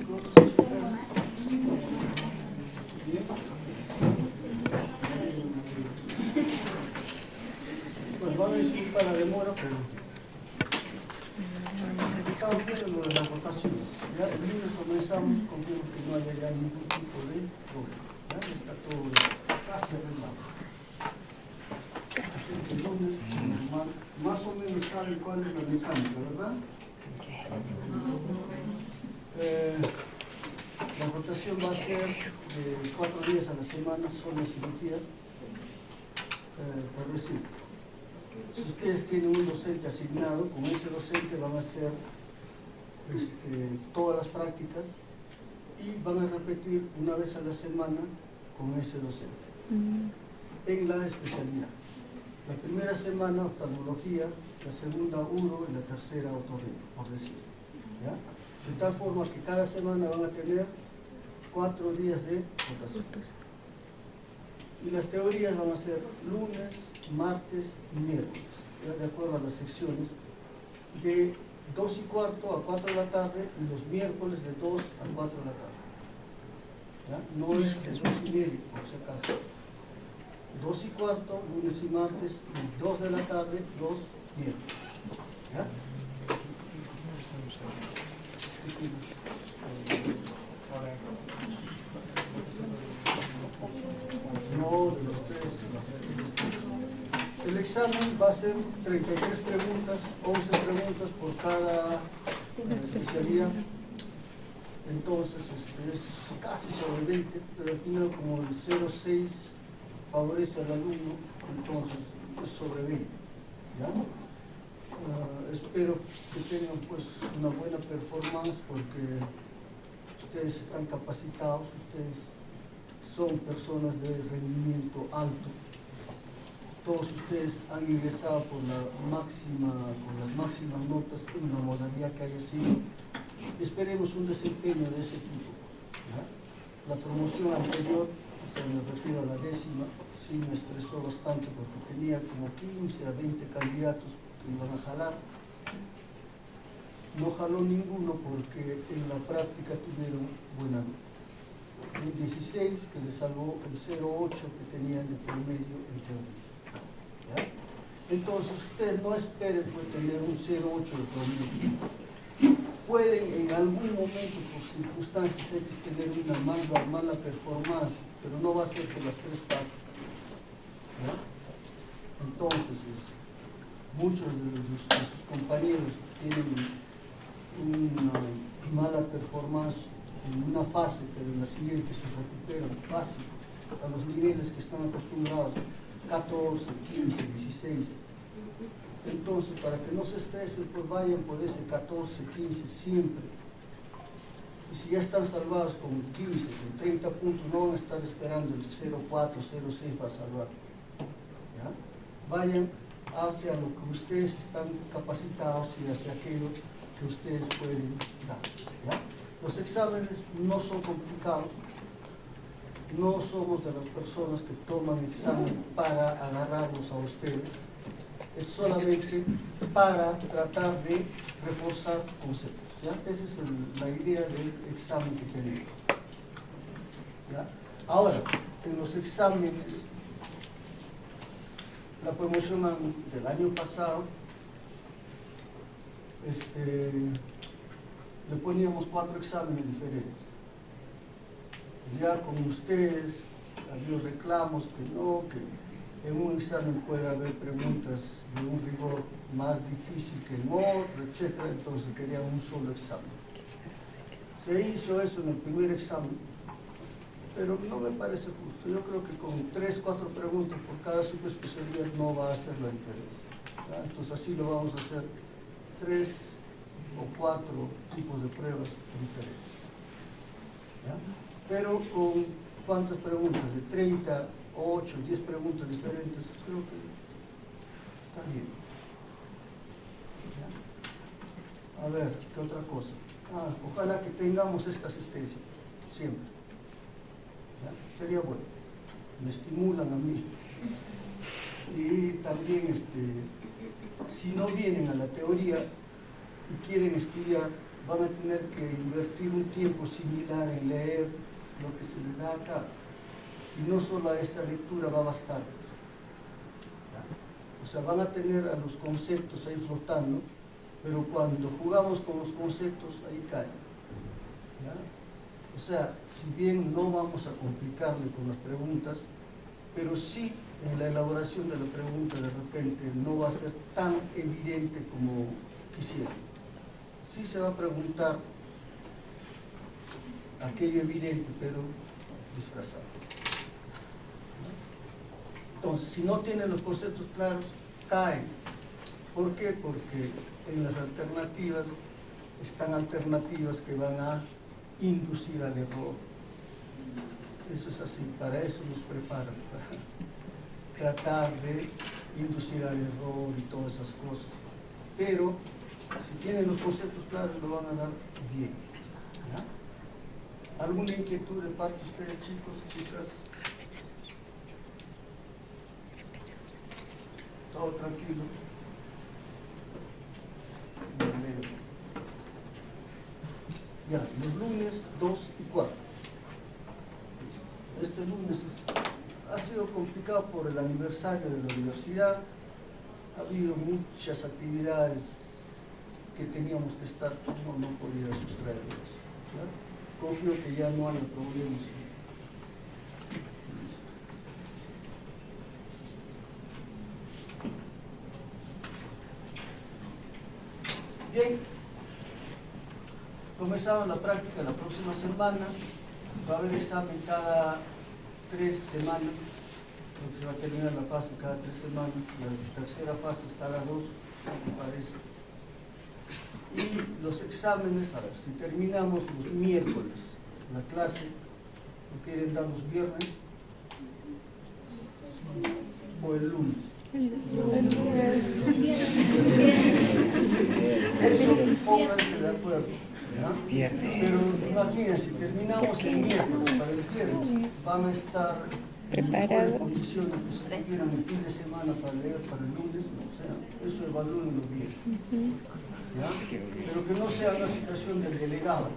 chicos? Bien. Pues van a disculpar la demora, pero estamos viendo lo de la votación. Ya el lunes comenzamos, confío que no haya ya ningún tipo de problema. ¿Ya? Está todo casi arreglado. Así que el lunes, más o menos saben cuál es la mecánica, ¿verdad? La rotación va a ser de 4 días a la semana, solo cirugía. Por decir, si ustedes tienen un docente asignado, con ese docente van a hacer todas las prácticas y van a repetir una vez a la semana con ese docente en la especialidad. La primera semana oftalmología, la segunda uro y la tercera otorrino, por decir. ¿Ya? De tal forma que cada semana van a tener 4 días de rotación. Y las teorías van a ser lunes, martes y miércoles, ¿ya? De acuerdo a las secciones, de 2:15 a 4 de la tarde y los miércoles de 2 a 4 de la tarde. ¿Ya? No es de 2:30, por si acaso. 2:15, lunes y martes, y 2 de la tarde, los miércoles. ¿Ya? No, de los tres. El examen va a ser 33 preguntas, 11 preguntas por cada especialidad. Entonces, es casi sobre 20, pero al final como el 0,6 favorece al alumno, entonces es sobre 20. ¿Ya? Espero que tengan pues una buena performance porque ustedes están capacitados, ustedes son personas de rendimiento alto. Todos ustedes han ingresado con las máximas notas en la modalidad que haya sido. Esperemos un desempeño de ese tipo. ¿Ya? La promoción anterior, me refiero a la 10ª, sí me estresó bastante porque tenía como 15 a 20 candidatos que iban a jalar. No jaló ninguno porque en la práctica tuvieron buena nota. El 16 que les salvó el 0,8 que tenían de promedio en teoría. ¿Ya? Entonces ustedes no esperen pues, tener un 0,8 de promedio. Pueden en algún momento por circunstancias X tener una mala performance, pero no va a ser que las tres pasen. ¿Ya? Entonces muchos de sus compañeros tienen una mala performance en una fase, pero en la siguiente se recuperan fácil a los niveles que están acostumbrados, 14, 15, 16. Entonces, para que no se estresen, pues vayan por ese 14, 15 siempre. Y si ya están salvados con 15, con 30 puntos, no van a estar esperando el 0,4, 0,6 para salvar. ¿Ya? Vayan hacia lo que ustedes están capacitados y hacia aquello que ustedes pueden dar. ¿Ya? Los exámenes no son complicados, no somos de las personas que toman examen para agarrarlos a ustedes, es solamente para tratar de reforzar conceptos. ¿Ya? Esa es la idea del examen que tenemos. ¿Ya? Ahora, en los exámenes, la promoción del año pasado, le poníamos 4 exámenes diferentes. Ya con ustedes había reclamos que no, que en un examen puede haber preguntas de un rigor más difícil que en otro, etc. Entonces querían un solo examen. Se hizo eso en el primer examen, pero no me parece justo. Yo creo que con 3, 4 preguntas por cada subespecialidad no va a hacer la diferencia. ¿Ya? Entonces así lo vamos a hacer 3 o 4 tipos de pruebas diferentes. ¿Ya? Pero con cuántas preguntas, de 30, 8, 10 preguntas diferentes, creo que está bien. ¿Ya? A ver, ¿qué otra cosa? Ojalá que tengamos esta asistencia, siempre. ¿Ya? Sería bueno, me estimulan a mí. Y también, si no vienen a la teoría y quieren estudiar van a tener que invertir un tiempo similar en leer lo que se les da acá. Y no solo esa lectura va a bastar. O sea, van a tener a los conceptos ahí flotando, pero cuando jugamos con los conceptos, ahí caen. ¿Ya? O sea, si bien no vamos a complicarle con las preguntas, pero sí en la elaboración de la pregunta de repente no va a ser tan evidente como quisiera. Sí se va a preguntar aquello evidente, pero disfrazado. Entonces, si no tienen los conceptos claros, caen. ¿Por qué? Porque en las alternativas están alternativas que van a inducir al error. Eso es así, para eso nos preparan, para tratar de inducir al error y todas esas cosas. Pero si tienen los conceptos claros, lo van a dar bien. ¿Ya? ¿Alguna inquietud de parte de ustedes, chicos, chicas? Todo tranquilo. Ya, los lunes 2 y 4. Este lunes ha sido complicado por el aniversario de la universidad. Ha habido muchas actividades que teníamos que estar, no podía sustraerlas. Confío que ya no haya problemas. Bien, comenzamos la práctica la próxima semana. Va a haber examen cada 3 semanas, porque se va a terminar la fase cada 3 semanas, la tercera fase es cada 2, me parece. Y los exámenes, a ver, si terminamos los miércoles, la clase, ¿lo quieren dar los viernes? ¿O el lunes? Eso, pónganse de acuerdo. ¿Ya? Pero imagínense, si terminamos el miércoles para el viernes, van a estar en mejores condiciones que si tuvieran el fin de semana para leer para el lunes, no, o sea, eso evalúen los viernes. ¿Ya? Pero que no sea una situación del delegado,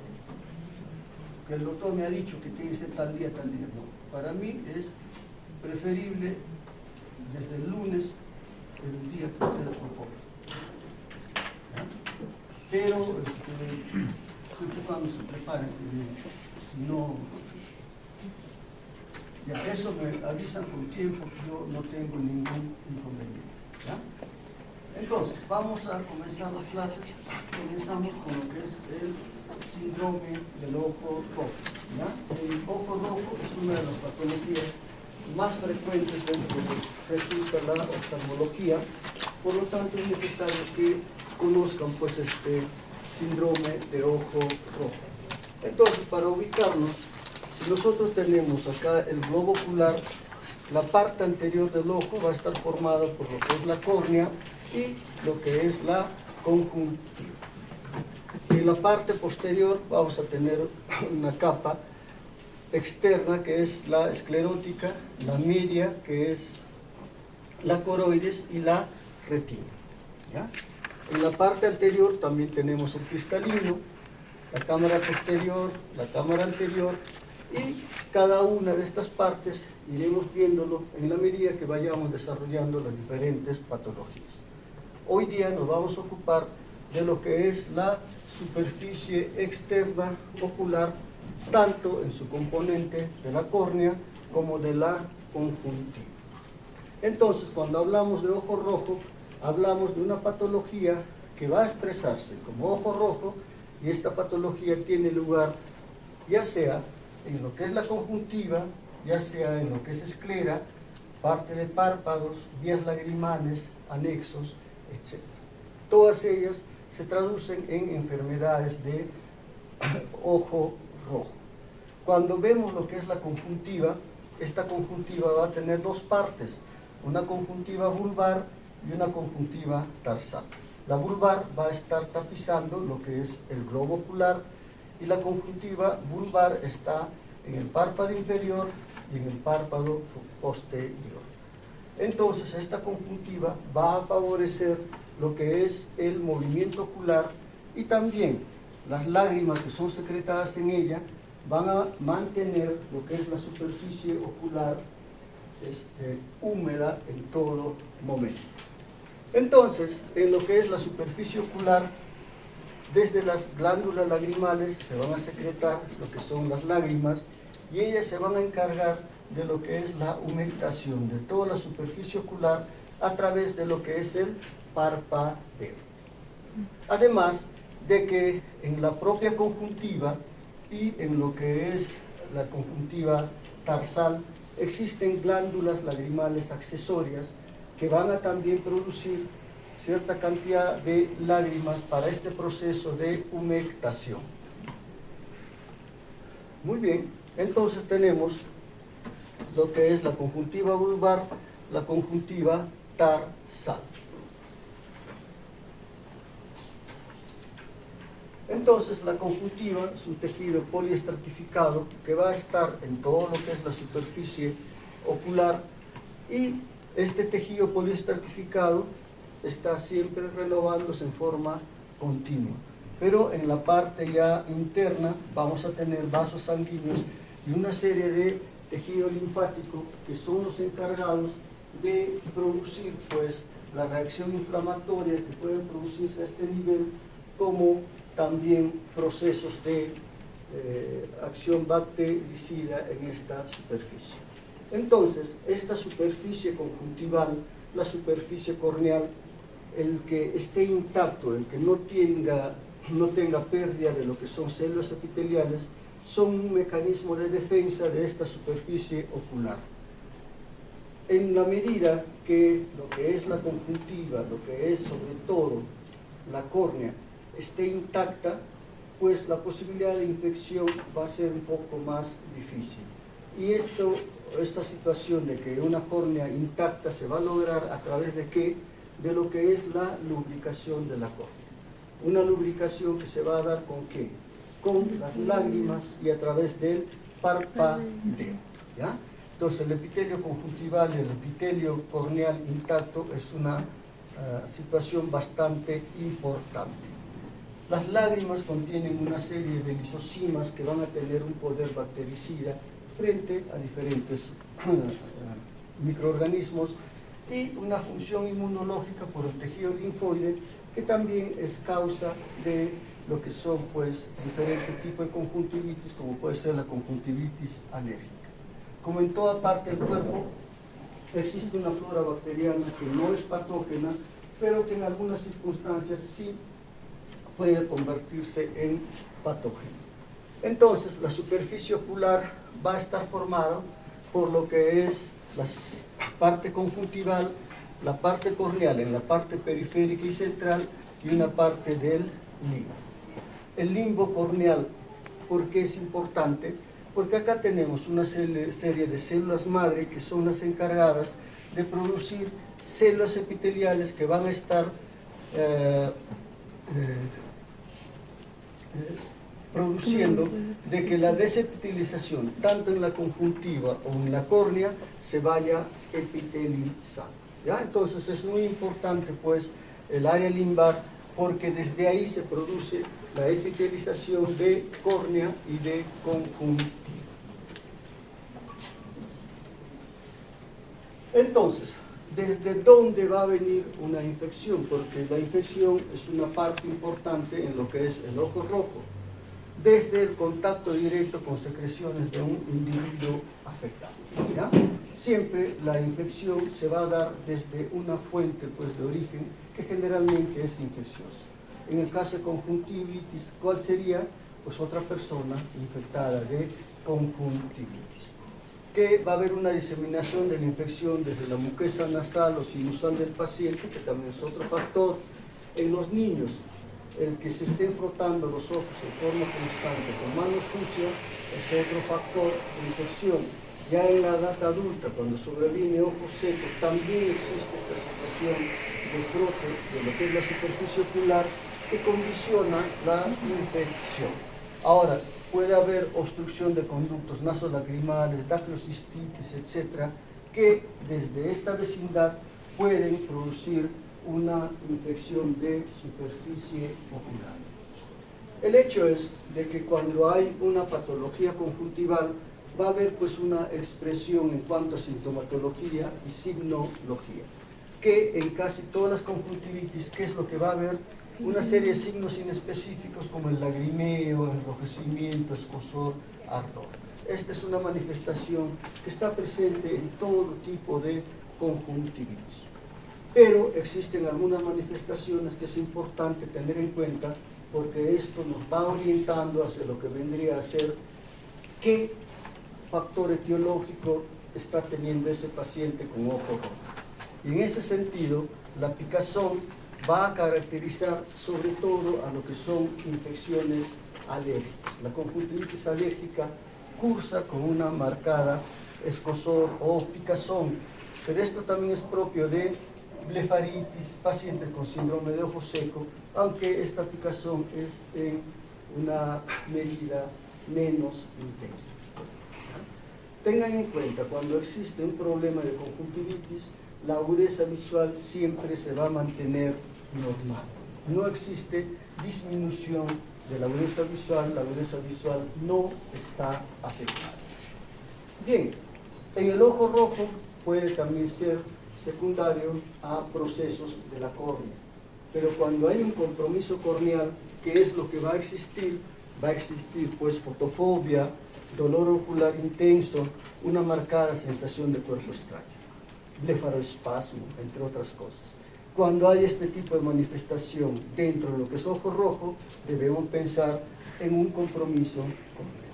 que el doctor me ha dicho que tiene que ser tal día, no. Para mí es preferible desde el lunes, el día que ustedes proponen. Pero siempre cuando se preparen, si no, ya eso me avisan con tiempo, yo no tengo ningún inconveniente. ¿Ya? Entonces, vamos a comenzar las clases. Comenzamos con lo que es el síndrome del ojo rojo. ¿Ya? El ojo rojo es una de las patologías más frecuentes dentro de lo que resulta la oftalmología, por lo tanto es necesario que conozcan pues este síndrome de ojo rojo. Entonces, para ubicarnos, si nosotros tenemos acá el globo ocular, la parte anterior del ojo va a estar formada por lo que es la córnea y lo que es la conjuntiva. En la parte posterior vamos a tener una capa externa que es la esclerótica, la media que es la coroides y la retina. ¿Ya? En la parte anterior también tenemos el cristalino, la cámara posterior, la cámara anterior, y cada una de estas partes iremos viéndolo en la medida que vayamos desarrollando las diferentes patologías. Hoy día nos vamos a ocupar de lo que es la superficie externa ocular, tanto en su componente de la córnea como de la conjuntiva. Entonces, cuando hablamos de ojo rojo, hablamos de una patología que va a expresarse como ojo rojo, y esta patología tiene lugar ya sea en lo que es la conjuntiva, ya sea en lo que es esclera, parte de párpados, vías lagrimales, anexos, etc. Todas ellas se traducen en enfermedades de ojo rojo. Cuando vemos lo que es la conjuntiva, esta conjuntiva va a tener dos partes, una conjuntiva vulvar y una conjuntiva tarsal. La vulvar va a estar tapizando lo que es el globo ocular y la conjuntiva vulvar está en el párpado inferior y en el párpado posterior. Entonces, esta conjuntiva va a favorecer lo que es el movimiento ocular y también las lágrimas que son secretadas en ella van a mantener lo que es la superficie ocular húmeda en todo momento. Entonces, en lo que es la superficie ocular, desde las glándulas lagrimales se van a secretar lo que son las lágrimas y ellas se van a encargar de lo que es la humectación de toda la superficie ocular a través de lo que es el parpadeo. Además de que en la propia conjuntiva y en lo que es la conjuntiva tarsal existen glándulas lagrimales accesorias que van a también producir cierta cantidad de lágrimas para este proceso de humectación. Muy bien, entonces tenemos lo que es la conjuntiva vulvar, la conjuntiva tarsal. Entonces la conjuntiva es un tejido poliestratificado que va a estar en todo lo que es la superficie ocular y este tejido poliestratificado está siempre renovándose en forma continua. Pero en la parte ya interna vamos a tener vasos sanguíneos y una serie de tejido linfático que son los encargados de producir pues la reacción inflamatoria que pueden producirse a este nivel, como también procesos de acción bactericida en esta superficie. Entonces, esta superficie conjuntival, la superficie corneal, el que esté intacto, el que no tenga pérdida de lo que son células epiteliales, son un mecanismo de defensa de esta superficie ocular. En la medida que lo que es la conjuntiva, lo que es sobre todo la córnea, esté intacta, pues la posibilidad de infección va a ser un poco más difícil. Y esta situación de que una córnea intacta se va a lograr a través de ¿qué? De lo que es la lubricación de la córnea. Una lubricación que se va a dar ¿con qué? Con las lágrimas y a través del parpadeo, ¿ya? Entonces el epitelio conjuntival y el epitelio corneal intacto es una situación bastante importante. Las lágrimas contienen una serie de lisosimas que van a tener un poder bactericida frente a diferentes microorganismos y una función inmunológica por el tejido linfoide que también es causa de lo que son pues diferentes tipos de conjuntivitis, como puede ser la conjuntivitis alérgica. Como en toda parte del cuerpo existe una flora bacteriana que no es patógena, pero que en algunas circunstancias sí puede convertirse en patógeno. Entonces, la superficie ocular va a estar formada por lo que es la parte conjuntival, la parte corneal en la parte periférica y central y una parte del limbo. El limbo corneal, ¿por qué es importante? Porque acá tenemos una serie de células madre que son las encargadas de producir células epiteliales que van a estar produciendo de que la desepitelización, tanto en la conjuntiva o en la córnea, se vaya epitelizando, ¿ya? Entonces es muy importante pues el área limbar, porque desde ahí se produce la epitelización de córnea y de conjuntiva. Entonces, ¿desde dónde va a venir una infección? Porque la infección es una parte importante en lo que es el ojo rojo, desde el contacto directo con secreciones de un individuo afectado, ¿ya? Siempre la infección se va a dar desde una fuente pues, de origen que generalmente es infecciosa. En el caso de conjuntivitis, ¿cuál sería? Pues otra persona infectada de conjuntivitis. Que va a haber una diseminación de la infección desde la mucosa nasal o sinusal del paciente, que también es otro factor. En los niños, el que se estén frotando los ojos en forma constante con manos sucias es otro factor de infección. Ya en la edad adulta, cuando sobreviene ojo seco, también existe esta situación de frote de lo que es la superficie ocular que condiciona la infección. Ahora, puede haber obstrucción de conductos nasolacrimales, daclocistitis, etcétera, que desde esta vecindad pueden producir una infección de superficie ocular. El hecho es de que cuando hay una patología conjuntival, va a haber pues una expresión en cuanto a sintomatología y signología, que en casi todas las conjuntivitis, ¿qué es lo que va a haber? Una serie de signos inespecíficos como el lagrimeo, enrojecimiento, escozor, ardor. Esta es una manifestación que está presente en todo tipo de conjuntivitis. Pero existen algunas manifestaciones que es importante tener en cuenta, porque esto nos va orientando hacia lo que vendría a ser qué factor etiológico está teniendo ese paciente con ojo rojo. Y en ese sentido, la picazón va a caracterizar sobre todo a lo que son infecciones alérgicas. La conjuntivitis alérgica cursa con una marcada escozor o picazón, pero esto también es propio de blefaritis, pacientes con síndrome de ojo seco, aunque esta picazón es en una medida menos intensa. Tengan en cuenta, cuando existe un problema de conjuntivitis, la agudeza visual siempre se va a mantener normal. No existe disminución de la agudeza visual no está afectada. Bien, en el ojo rojo puede también ser secundario a procesos de la córnea, pero cuando hay un compromiso corneal, ¿qué es lo que va a existir? Va a existir pues fotofobia, dolor ocular intenso, una marcada sensación de cuerpo extraño, blefaroespasmo, entre otras cosas. Cuando hay este tipo de manifestación dentro de lo que es ojo rojo, debemos pensar en un compromiso corneal.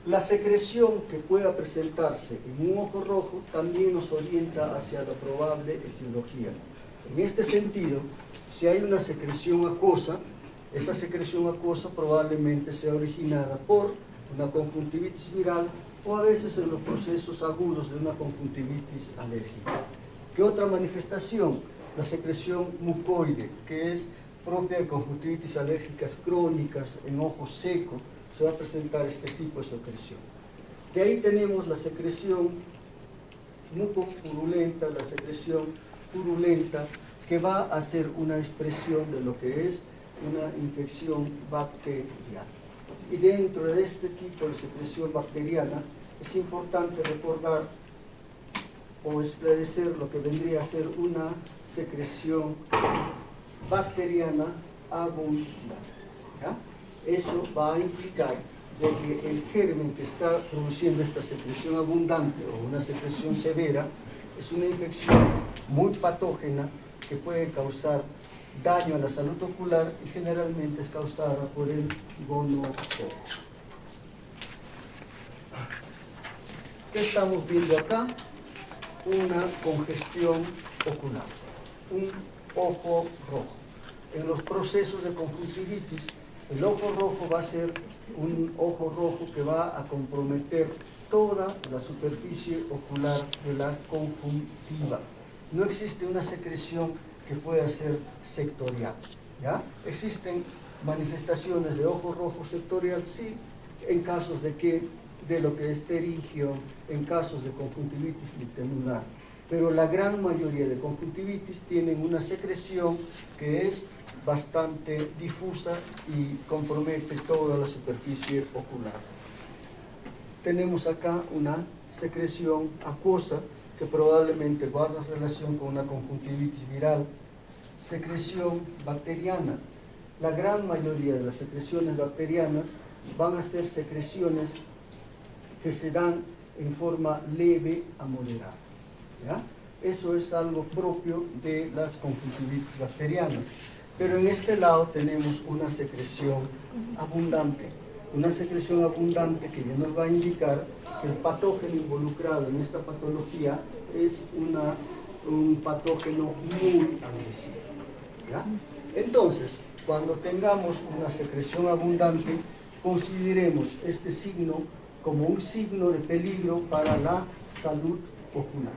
La secreción que pueda presentarse en un ojo rojo también nos orienta hacia la probable etiología. En este sentido, si hay una secreción acuosa, esa secreción acuosa probablemente sea originada por una conjuntivitis viral o a veces en los procesos agudos de una conjuntivitis alérgica. ¿Qué otra manifestación? La secreción mucoide, que es propia de conjuntivitis alérgicas crónicas en ojo seco, se va a presentar este tipo de secreción. De ahí tenemos la secreción mucopurulenta, la secreción purulenta, que va a ser una expresión de lo que es una infección bacteriana. Y dentro de este tipo de secreción bacteriana es importante recordar o esclarecer lo que vendría a ser una secreción bacteriana abundante. ¿Ya? Eso va a implicar de que el germen que está produciendo esta secreción abundante o una secreción severa es una infección muy patógena que puede causar daño a la salud ocular y generalmente es causada por el gonococo. ¿Qué estamos viendo acá? Una congestión ocular, un ojo rojo. En los procesos de conjuntivitis, el ojo rojo va a ser un ojo rojo que va a comprometer toda la superficie ocular de la conjuntiva. No existe una secreción que pueda ser sectorial, ¿ya? Existen manifestaciones de ojo rojo sectorial, sí, en casos de lo que es pterigio, en casos de conjuntivitis litenular, pero la gran mayoría de conjuntivitis tienen una secreción que es bastante difusa y compromete toda la superficie ocular. Tenemos acá una secreción acuosa que probablemente guarda relación con una conjuntivitis viral. Secreción bacteriana. La gran mayoría de las secreciones bacterianas van a ser secreciones que se dan en forma leve a moderada. ¿Ya? Eso es algo propio de las conjuntivitis bacterianas. Pero en este lado tenemos una secreción abundante. Una secreción abundante que ya nos va a indicar que el patógeno involucrado en esta patología es un patógeno muy agresivo. ¿Ya? Entonces, cuando tengamos una secreción abundante, consideremos este signo como un signo de peligro para la salud ocular.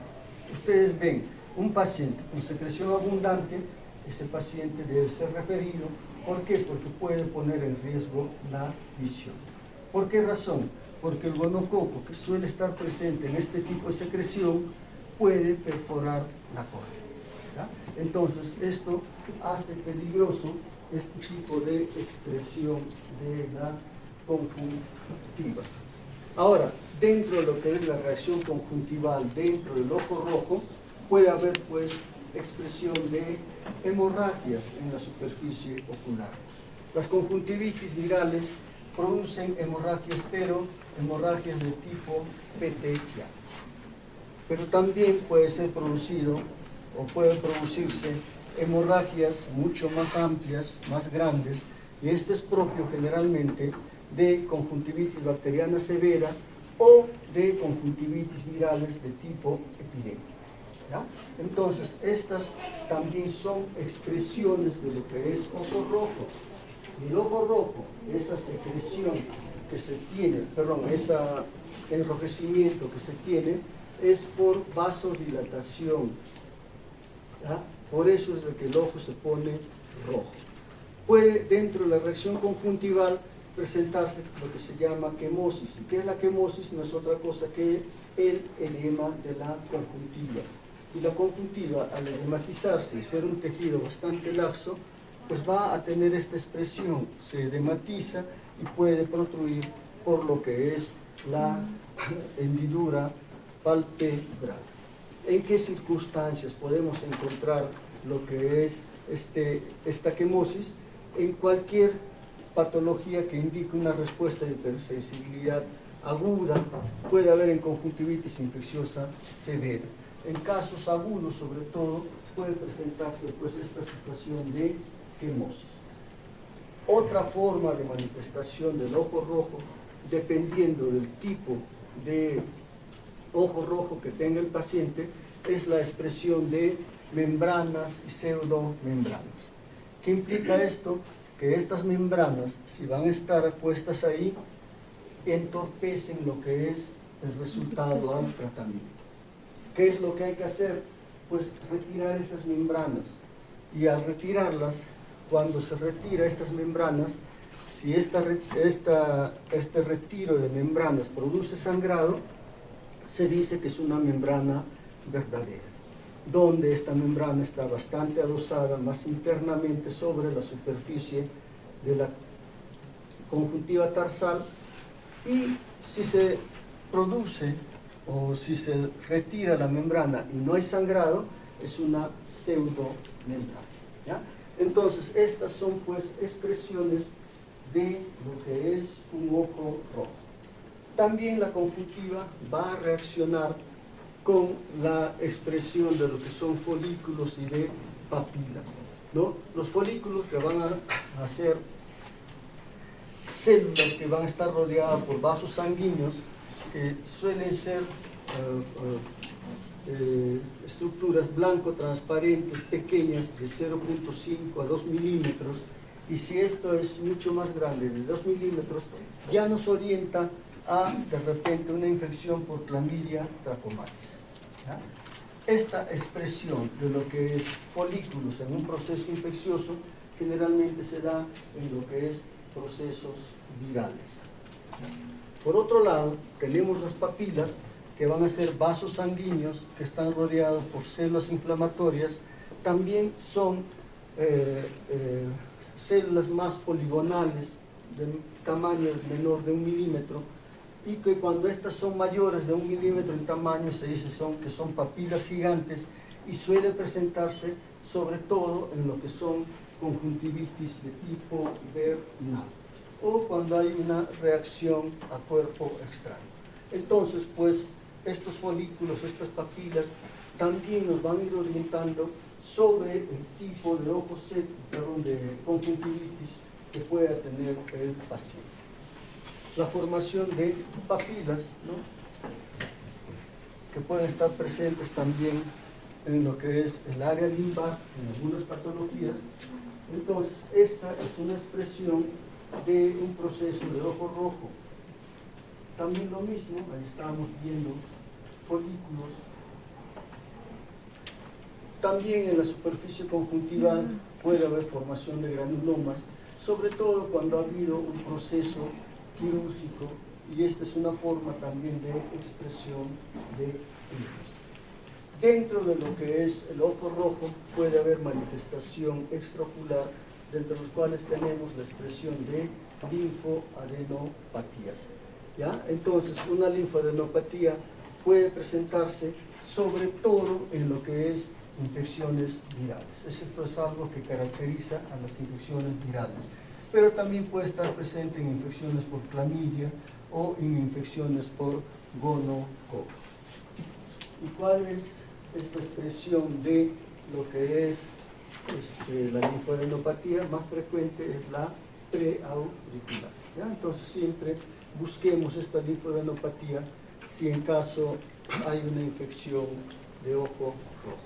Ustedes ven un paciente con secreción abundante, ese paciente debe ser referido. ¿Por qué? Porque puede poner en riesgo la visión. ¿Por qué razón? Porque el gonococo, que suele estar presente en este tipo de secreción, puede perforar la córnea. ¿ya? Entonces, esto hace peligroso este tipo de expresión de la conjuntiva. Ahora, dentro de lo que es la reacción conjuntival, dentro del ojo rojo, puede haber pues expresión de hemorragias en la superficie ocular. Las conjuntivitis virales producen hemorragias, pero hemorragias de tipo petequial. Pero también puede ser producido o pueden producirse hemorragias mucho más amplias, más grandes, y esto es propio generalmente de conjuntivitis bacteriana severa o de conjuntivitis virales de tipo epidémico. ¿Ya? Entonces, estas también son expresiones de lo que es ojo rojo. El ojo rojo, esa secreción que se tiene, perdón, ese enrojecimiento que se tiene, es por vasodilatación. ¿Ya? Por eso es que el ojo se pone rojo. Puede, dentro de la reacción conjuntival, presentarse lo que se llama quemosis. ¿Y qué es la quemosis? No es otra cosa que el edema de la conjuntiva. Y la conjuntiva, al edematizarse y ser un tejido bastante laxo, pues va a tener esta expresión, se edematiza y puede protruir por lo que es la hendidura palpebral. ¿En qué circunstancias podemos encontrar lo que es esta quemosis? En cualquier patología que indique una respuesta de hipersensibilidad aguda, puede haber en conjuntivitis infecciosa severa. En casos agudos, sobre todo, puede presentarse pues esta situación de quemosis. Otra forma de manifestación del ojo rojo, dependiendo del tipo de ojo rojo que tenga el paciente, es la expresión de membranas y pseudomembranas. ¿Qué implica esto? Que estas membranas, si van a estar puestas ahí, entorpecen lo que es el resultado al tratamiento. ¿Qué es lo que hay que hacer? Pues retirar esas membranas. Y al retirarlas, cuando se retira estas membranas, si este retiro de membranas produce sangrado, se dice que es una membrana verdadera, donde esta membrana está bastante adosada más internamente sobre la superficie de la conjuntiva tarsal, y si se produce o si se retira la membrana y no hay sangrado, es una pseudomembrana. ¿Ya? Entonces, estas son pues expresiones de lo que es un ojo rojo. También la conjuntiva va a reaccionar con la expresión de lo que son folículos y de papilas, ¿no? Los folículos que van a ser células que van a estar rodeadas por vasos sanguíneos, que suelen ser estructuras blanco-transparentes, pequeñas, de 0.5 a 2 milímetros, y si esto es mucho más grande, de 2 milímetros, ya nos orienta a, de repente, una infección por Clamidia trachomatis. ¿Ya? Esta expresión de lo que es folículos en un proceso infeccioso generalmente se da en lo que es procesos virales. Por otro lado, tenemos las papilas, que van a ser vasos sanguíneos que están rodeados por células inflamatorias. También son células más poligonales, de tamaño menor de 1 milímetro, y que cuando estas son mayores de 1 milímetro en tamaño se dice que son papilas gigantes, y suele presentarse sobre todo en lo que son conjuntivitis de tipo vernal, o cuando hay una reacción a cuerpo extraño. Entonces, pues, estos folículos, estas papilas, también nos van a ir orientando sobre el tipo de ojo seco, de conjuntivitis que pueda tener el paciente. La formación de papilas, ¿no?, que pueden estar presentes también en lo que es el área limbar, en algunas patologías. Entonces, esta es una expresión de un proceso de ojo rojo. También lo mismo, ahí estamos viendo folículos. También en la superficie conjuntival puede haber formación de granulomas, sobre todo cuando ha habido un proceso quirúrgico, y esta es una forma también de expresión de heridas. Dentro de lo que es el ojo rojo puede haber manifestación extraocular, dentro de los cuales tenemos la expresión de linfoadenopatías. ¿Ya? Entonces, una linfoadenopatía puede presentarse sobre todo en lo que es infecciones virales. Esto es algo que caracteriza a las infecciones virales, pero también puede estar presente en infecciones por clamidia o en infecciones por gonococo. ¿Y cuál es esta expresión de lo que es la linfoadenopatía? Más frecuente es la preauricular. ¿Ya? Entonces siempre busquemos esta linfoadenopatía si en caso hay una infección de ojo rojo.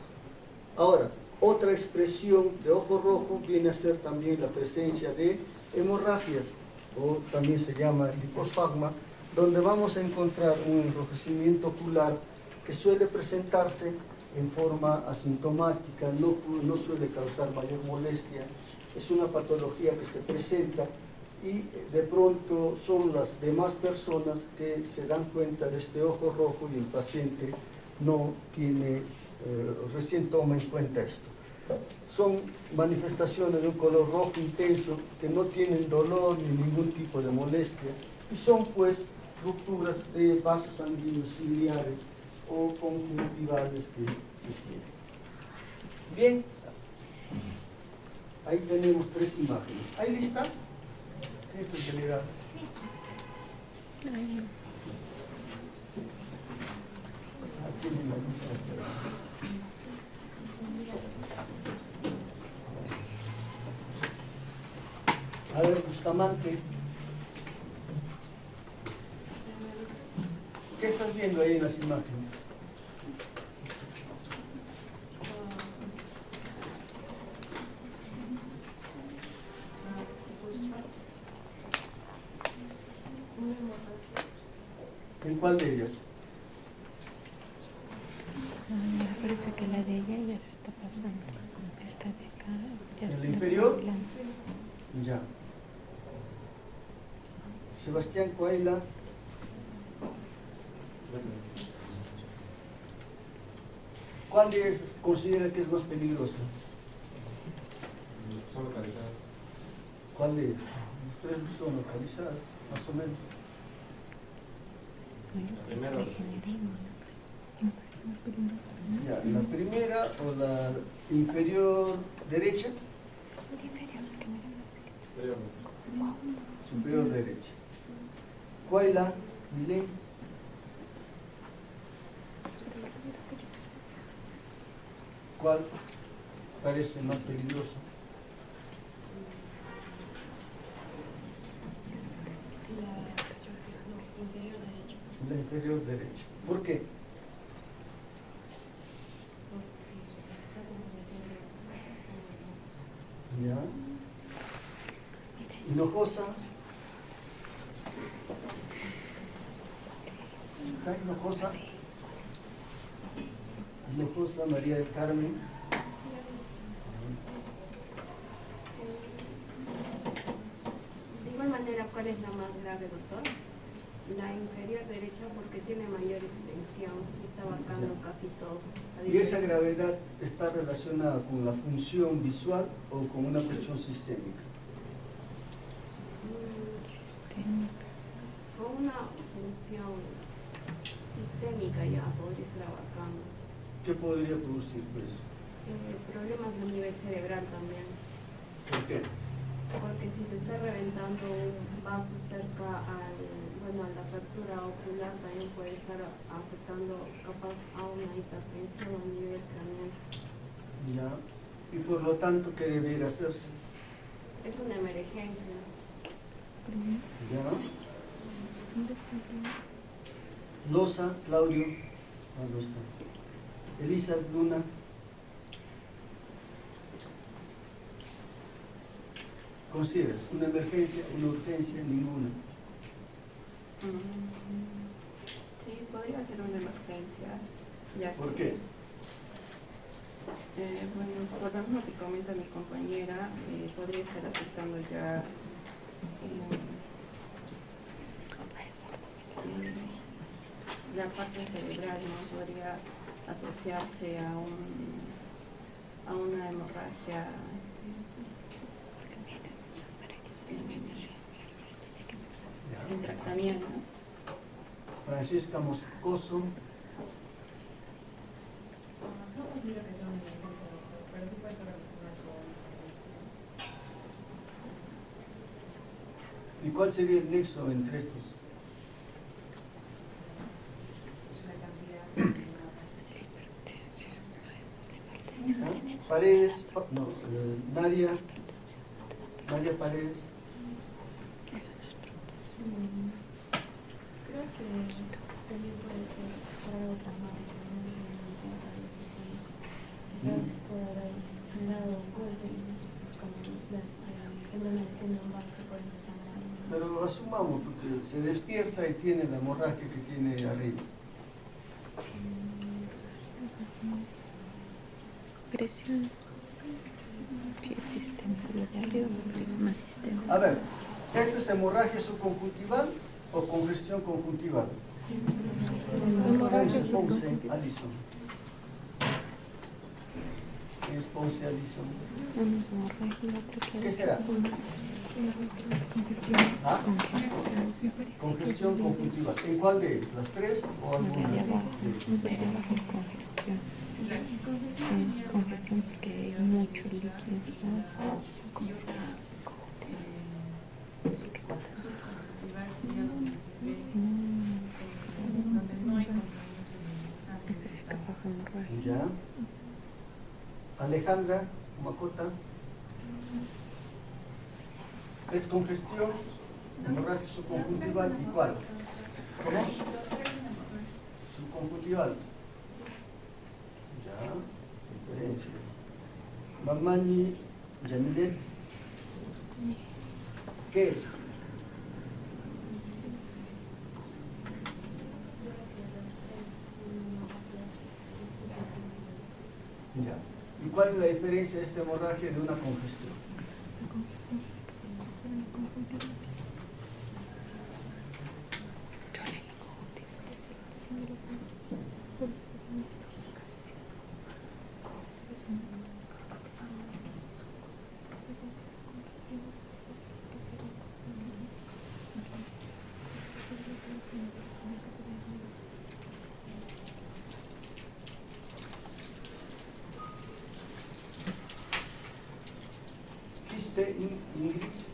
Ahora, otra expresión de ojo rojo viene a ser también la presencia de hemorragias, o también se llama liposfagma, donde vamos a encontrar un enrojecimiento ocular que suele presentarse en forma asintomática, no suele causar mayor molestia, es una patología que se presenta y de pronto son las demás personas que se dan cuenta de este ojo rojo y el paciente no tiene, recién toma en cuenta esto. Son manifestaciones de un color rojo intenso que no tienen dolor ni ningún tipo de molestia y son pues rupturas de vasos sanguíneos ciliares o conjuntivales que se tienen. Bien, ahí tenemos 3 imágenes. ¿Hay lista? ¿Esta es general? Sí. Aquí tienen la lista. A ver, Bustamante, ¿qué estás viendo ahí en las imágenes? ¿En cuál de ellas? Me parece que la de ella ya se está pasando. Esta de acá ya ¿En la está inferior? arreglando. Ya. Sebastián Coaila. ¿Cuál de ellas considera que es más peligrosa? Son localizadas. ¿Cuál de ellas? Ustedes son localizadas, más o menos. La primera. Me parece más peligroso. Ya, la primera o la inferior derecha, La inferior, la que me da más Superior. superior derecha. Coaila, Milén. ¿Cuál parece más peligroso? Inferior derecho, La inferior derecha. ¿Por qué? porque está comprometiendo Ya. Hinojosa. ¿Está Hinojosa? Hinojosa, María del Carmen. De igual manera, ¿cuál es la más grave, doctor? La inferior derecha porque tiene mayor extensión y está abarcando casi todo. ¿Y esa gravedad está relacionada con la función visual o con una cuestión sistémica? Con una función sistémica ya podría estar abarcando. ¿Qué podría producir pues? Problemas de nivel cerebral también. ¿Por qué? Porque si se está reventando un vaso cerca a la fractura ocular, también puede estar afectando capaz a una hipertensión a nivel craneal. Ya. Y por lo tanto, ¿qué debería hacerse? Es una emergencia. Ya. ¿Dónde está el primero? Loza, Claudio, ¿dónde está? Elisa, Luna. ¿Consideras una emergencia, una urgencia? Ninguna. Sí, podría ser una emergencia, ya que, ¿Por qué? bueno, por lo mismo que comenta mi compañera, podría estar afectando ya la parte cerebral, ¿no? Podría asociarse a una hemorragia intracraniana. Francisca Moscoso. ¿Y cuál sería el nexo entre estos? Paredes, no, Nadia Paredes. Creo que también puede ser por algo traumático, ¿no? Quizás puede haber generado un golpe, como una lesión en un vaso por empezar a... Pero asumamos, porque se despierta y tiene la hemorragia que tiene arriba. Presión. Sí, el sistema, lo de arriba me parece más sistema. A ver, ¿esto es hemorragia subconjuntival o congestión conjuntival? Ponce, Alison. ¿Qué es Ponce, Alison? Una es hemorragia y la otra que ¿Qué será? Congestión. ¿Ah? Congestión conjuntival. ¿En cuál de ellas? ¿Las tres o La alguna? de abajo es congestión. Sí, congestión porque hay mucho líquido, ¿no? Congestión. Esta es capaz de hemorragia. Ya. Alejandra Macota. Es congestión, hemorragia subconjuntival y cuál? ¿Cómo? Subconjuntival. Ya, diferencia. Mamani Yamilet. ¿Qué es? Ya. ¿Y cuál es la diferencia de esta hemorragia de una congestión?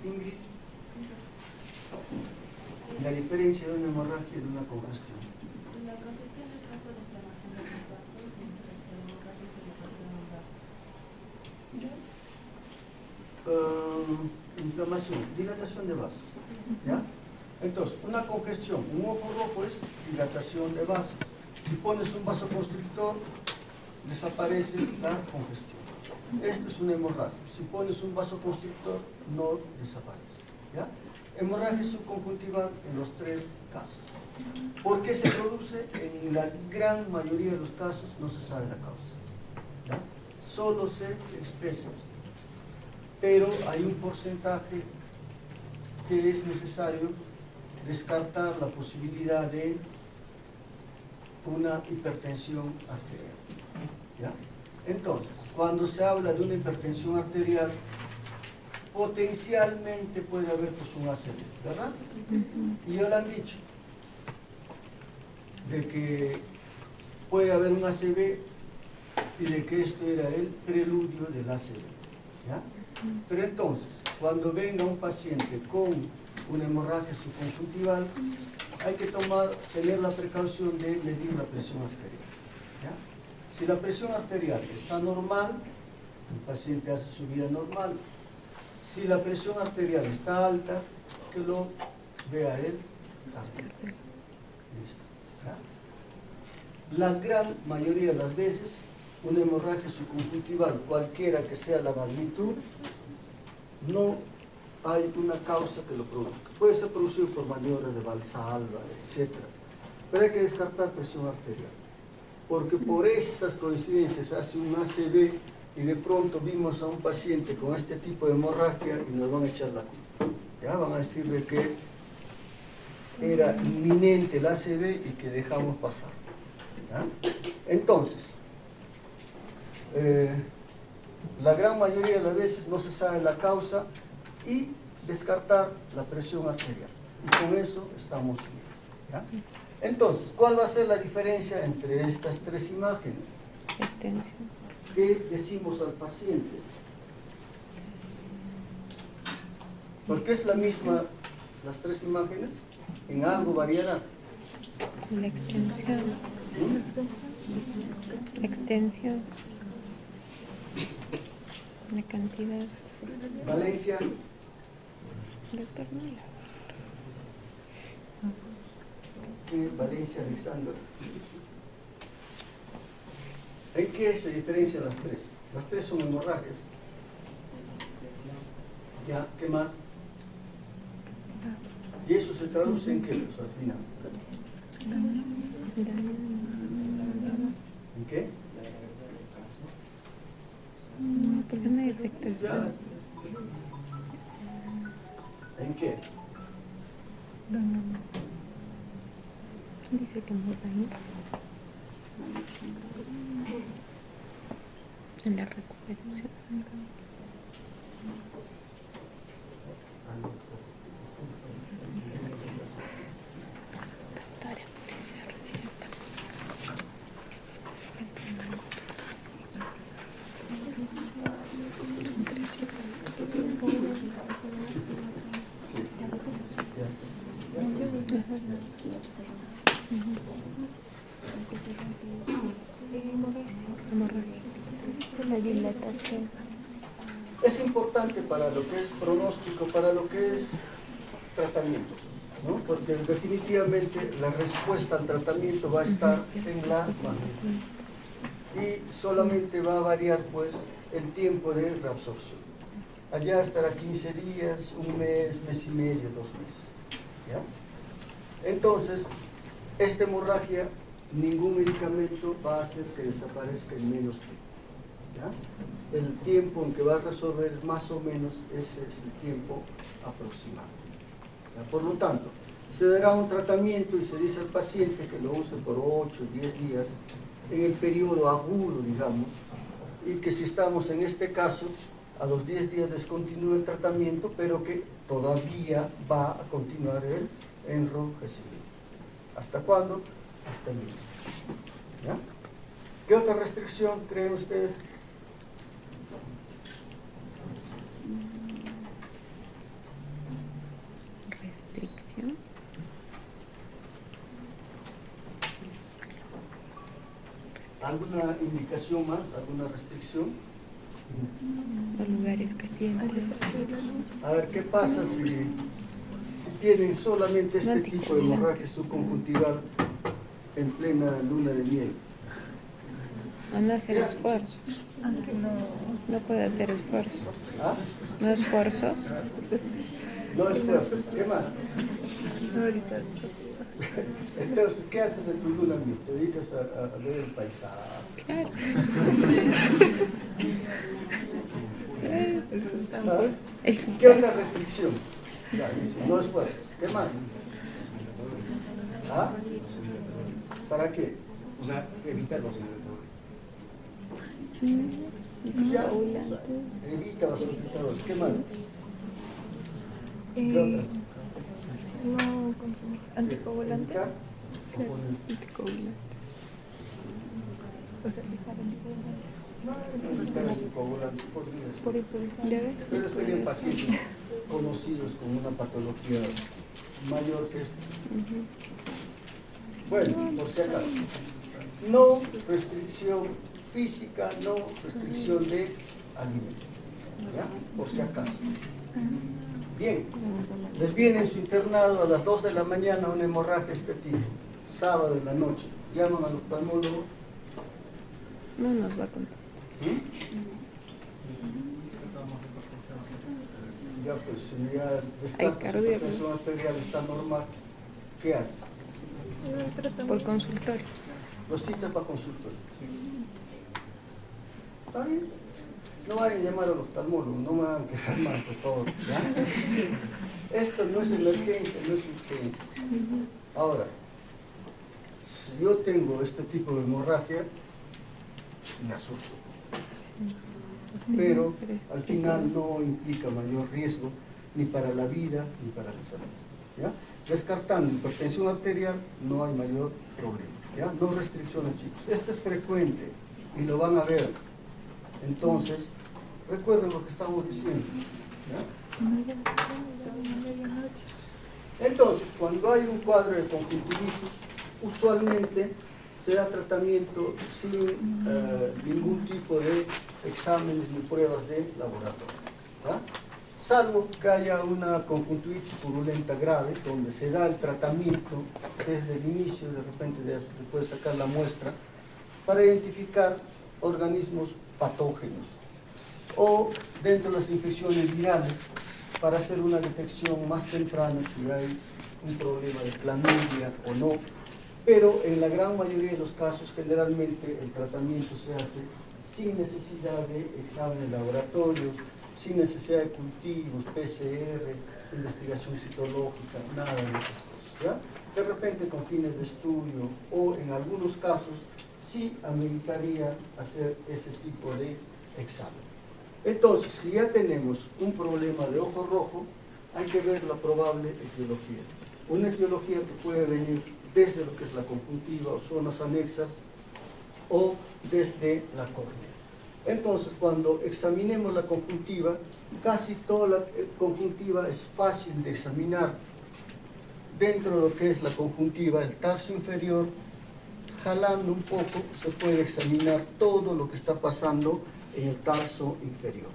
Ingrid, la diferencia de una hemorragia y de una congestión. La congestión es la inflamación de los vasos, mientras que la hemorragia es la rotura de un vaso. Inflamación, dilatación de vasos. ¿Ya? Entonces, una congestión, un ojo rojo es dilatación de vasos. Si pones un vasoconstrictor, desaparece la congestión. Esto es una hemorragia. Si pones un vasoconstrictor, no desaparece. ¿Ya? Hemorragia subconjuntival en los tres casos. ¿Por qué se produce? En la gran mayoría de los casos no se sabe la causa. ¿Ya? Solo se expresa esto. Pero hay un porcentaje que es necesario descartar la posibilidad de una hipertensión arterial. ¿Ya? Entonces, cuando se habla de una hipertensión arterial, potencialmente puede haber pues, un ACV, ¿verdad? Y ya lo han dicho, de que puede haber un ACV y de que esto era el preludio del ACV. ¿Ya? Pero entonces, cuando venga un paciente con una hemorragia subconjuntival, hay que tener la precaución de medir la presión arterial. ¿Ya? Si la presión arterial está normal, el paciente hace su vida normal. Si la presión arterial está alta, que lo vea él también. Listo. ¿Ya? La gran mayoría de las veces, una hemorragia subconjuntival, cualquiera que sea la magnitud, no hay una causa que lo produzca. Puede ser producido por maniobras de Valsalva, etc. Pero hay que descartar presión arterial. Porque por esas coincidencias hace un ACV y de pronto vimos a un paciente con este tipo de hemorragia y nos van a echar la culpa. ¿Ya? Van a decirle que era inminente el ACV y que dejamos pasar. ¿Ya? Entonces, la gran mayoría de las veces no se sabe la causa y descartar la presión arterial. Y con eso estamos bien, ¿ya? Entonces, ¿cuál va a ser la diferencia entre estas tres imágenes? Extensión. ¿Qué decimos al paciente? Porque es la misma las tres imágenes, en algo variará. La extensión. Extensión. La cantidad. Valencia, Doctor, no la. ¿qué es Valencia, Alexander? ¿En qué se diferencian las tres? Las tres son hemorragias. ¿Ya? ¿Qué más? ¿Y eso se traduce en qué, pues, al final? ¿En qué? No, porque no hay efectos. Ya. ¿En qué? Dice que no daño. En la recuperación. Doctora, por eso recién estamos acá. Son 3 hemorragia. Es la dilatación. Es importante para lo que es pronóstico, para lo que es tratamiento, ¿no? Porque definitivamente la respuesta al tratamiento va a estar en la magnitud. Y solamente va a variar pues el tiempo de reabsorción. Allá estará 15 días, un mes, mes y medio, 2 meses. ¿Ya? Entonces, esta hemorragia, ningún medicamento va a hacer que desaparezca en menos tiempo. ¿Ya? El tiempo en que va a resolver más o menos ese es el tiempo aproximado. ¿Ya? Por lo tanto, se dará un tratamiento y se dice al paciente que lo use por 8, 10 días en el periodo agudo, digamos, y que si estamos en este caso, a los 10 días descontinúa el tratamiento, pero que todavía va a continuar el enrojecimiento. ¿Hasta cuándo? Hasta el mes. ¿Ya? ¿Qué otra restricción creen ustedes? Restricción. ¿Alguna indicación más? ¿Alguna restricción? Los lugares calientes. A ver, ¿qué pasa si tienen solamente este No tipo de hemorragia subconjuntival en plena luna de miel? A no hacer esfuerzos. No puede hacer esfuerzos. ¿Ah? No esfuerzos. No esfuerzos. ¿Qué más? Entonces, ¿qué haces en tu luna de miel? ¿Te dedicas a ver el paisaje? Claro. ¿Sabes? El ¿Qué otra restricción? Ya, dice, no esfuerzos. ¿Qué más? ¿Ah? ¿Para qué? O sea, evitarlos. Ya, evita vasodilitadores. ¿Qué más? ¿Qué otra? No consumir anticoagulantes. Evitar anticoagulante. O sea, dejar anticoagulantes. evitar anticoagulantes, podría ser. Por eso dejar. ¿Ya ves? Pero serían pacientes conocidos con una patología mayor que esta. Bueno, por si acaso. No restricción física, no restricción de alimentos. ¿Ya? Por si acaso. Bien. Les viene en su internado a las 2 de la mañana una hemorragia este tipo. Sábado en la noche. Llaman al oftalmólogo. No nos va a contestar. Ya pues, si ya descarta su cardíaco. presión arterial está normal, ¿qué hace? Por consultorio. Los citas para consultorio. ¿Está bien? No vayan a llamar al oftalmólogo, no me hagan quejar más, por favor. ¿Ya? Esto no es emergencia, no es urgencia. Ahora, si yo tengo este tipo de hemorragia, me asusto. pero al final no implica mayor riesgo ni para la vida ni para la salud. ¿Ya? Descartando hipertensión arterial, no hay mayor problema. ¿Ya? No restricciones, chicos. Esto es frecuente y lo van a ver. Entonces, recuerden lo que estamos diciendo. ¿Ya? Entonces, cuando hay un cuadro de conjuntivitis, usualmente se da tratamiento sin ningún tipo de exámenes ni pruebas de laboratorio. ¿Ya? Salvo que haya una conjuntivitis purulenta grave, donde se da el tratamiento desde el inicio, de repente se puede sacar la muestra, para identificar organismos patógenos, o dentro de las infecciones virales, para hacer una detección más temprana si hay un problema de clamidia o no, pero en la gran mayoría de los casos generalmente el tratamiento se hace sin necesidad de exámenes laboratorios, sin necesidad de cultivos, PCR, investigación citológica, nada de esas cosas. ¿Ya? De repente con fines de estudio o en algunos casos sí ameritaría hacer ese tipo de examen. Entonces, si ya tenemos un problema de ojo rojo, hay que ver la probable etiología. Una etiología que puede venir desde lo que es la conjuntiva o zonas anexas o desde la córnea. Entonces, cuando examinemos la conjuntiva, casi toda la conjuntiva es fácil de examinar. Dentro de lo que es la conjuntiva, el tarso inferior, jalando un poco, se puede examinar todo lo que está pasando en el tarso inferior.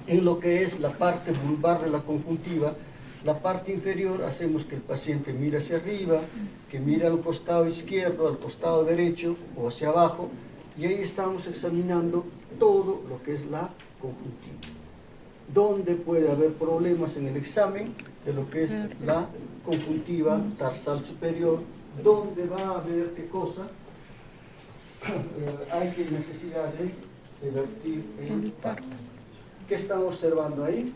En lo que es la parte vulvar de la conjuntiva, la parte inferior hacemos que el paciente mire hacia arriba, que mire al costado izquierdo, al costado derecho o hacia abajo, y ahí estamos examinando todo lo que es la conjuntiva. ¿Dónde puede haber problemas en el examen de lo que es la conjuntiva tarsal superior? ¿Dónde va a haber qué cosa? Hay que necesidad de vertir el párpado. ¿Qué estamos observando ahí?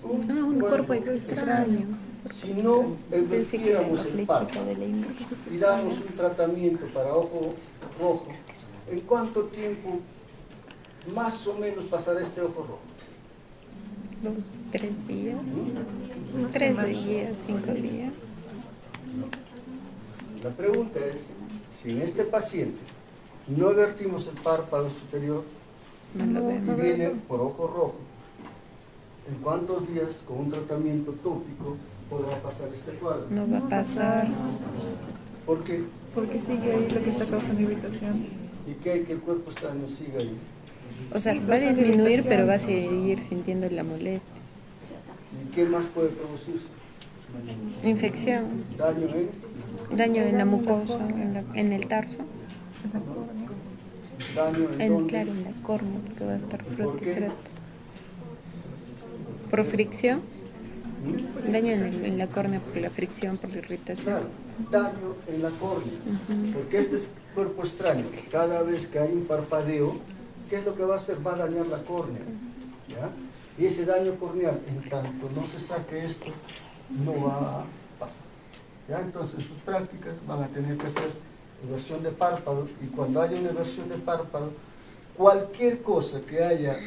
Un cuerpo extraño. Si no vertiéramos el párpado y damos un tratamiento para ojo rojo, ¿en cuánto tiempo más o menos pasará este ojo rojo? 2, 3 días. 3 días, 5 días. La pregunta es, si en este paciente no vertimos el párpado superior y viene por ojo rojo, ¿en cuántos días con un tratamiento tópico podrá pasar este cuadro? No va a pasar. ¿Por qué? Porque sigue ahí lo que está causando irritación. ¿Y qué hay que el cuerpo extraño siga ahí? O sea, va a disminuir, pero va a seguir sintiendo la molestia. ¿Y qué más puede producirse? Infección, daño en la mucosa, en el tarso, daño en dónde? claro, en la córnea, porque va a estar ¿Por frote y qué? frote. Por fricción, daño en la córnea por la fricción, por la irritación. Claro, daño en la córnea, porque este es cuerpo extraño. Cada vez que hay un parpadeo, ¿qué es lo que va a hacer? Va a dañar la córnea. ¿Ya? Y ese daño corneal, en tanto no se saque esto, no va a pasar. ¿Ya? Entonces, en sus prácticas van a tener que hacer inversión de párpado, y cuando haya una inversión de párpado, cualquier cosa que haya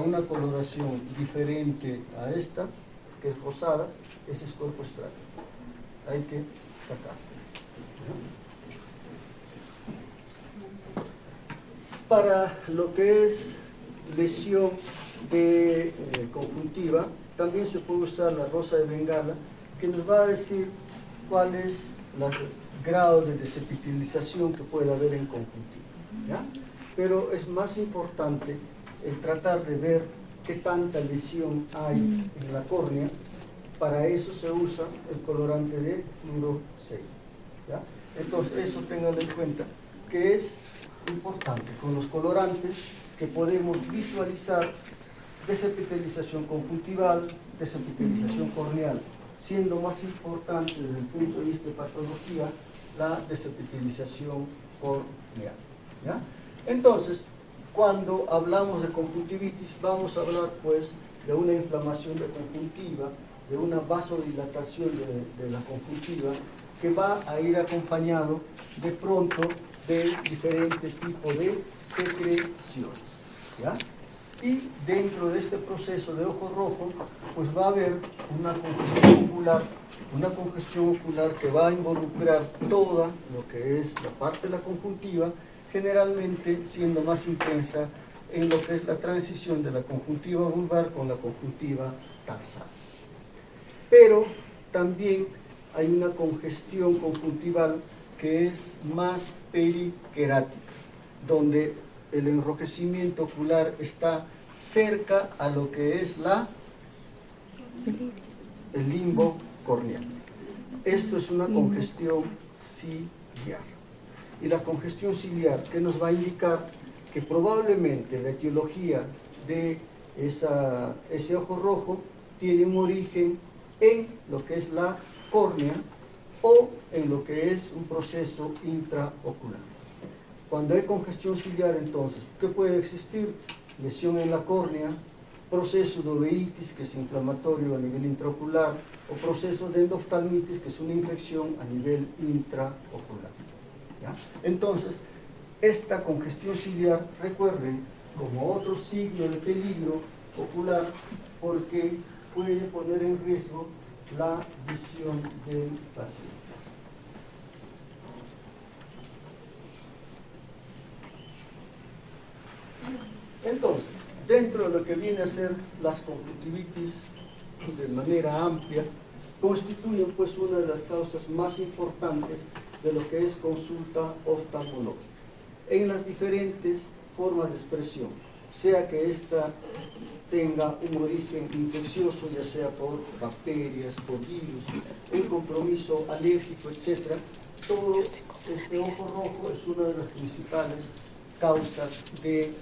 una coloración diferente a esta, que es rosada, ese es cuerpo extraño. Hay que sacar. Para lo que es lesión de conjuntiva, también se puede usar la rosa de Bengala, que nos va a decir cuál es el grado de desepitelización que puede haber en conjuntiva. ¿Ya? Pero es más importante el tratar de ver qué tanta lesión hay en la córnea. Para eso se usa el colorante de fluoro 6. ¿Ya? Entonces, eso ténganlo en cuenta, que es importante con los colorantes que podemos visualizar desepitelización conjuntival, desepitelización corneal, siendo más importante desde el punto de vista de patología la desepitelización corneal. ¿Ya? Entonces, cuando hablamos de conjuntivitis, vamos a hablar pues de una inflamación de conjuntiva, de una vasodilatación de la conjuntiva, que va a ir acompañado de pronto de diferentes tipos de secreciones, ¿ya? Y dentro de este proceso de ojo rojo, pues va a haber una congestión ocular que va a involucrar toda lo que es la parte de la conjuntiva, generalmente siendo más intensa en lo que es la transición de la conjuntiva vulvar con la conjuntiva tarsal. Pero también hay una congestión conjuntival que es más periquerática, donde el enrojecimiento ocular está cerca a lo que es el limbo corneal. Esto es una congestión ciliar. Y la congestión ciliar, ¿qué nos va a indicar? Que probablemente la etiología de ese ojo rojo tiene un origen en lo que es la córnea o en lo que es un proceso intraocular. Cuando hay congestión ciliar, entonces, ¿qué puede existir? Lesión en la córnea, proceso de uveitis, que es inflamatorio a nivel intraocular, o proceso de endoftalmitis, que es una infección a nivel intraocular, ¿ya? Entonces, esta congestión ciliar, recuerden, como otro signo de peligro ocular, porque puede poner en riesgo la visión del paciente. Entonces, dentro de lo que viene a ser las conjuntivitis de manera amplia, constituyen pues una de las causas más importantes de lo que es consulta oftalmológica, en las diferentes formas de expresión, sea que ésta tenga un origen infeccioso, ya sea por bacterias, por virus, un compromiso alérgico, etc. Todo este ojo rojo es una de las principales causas de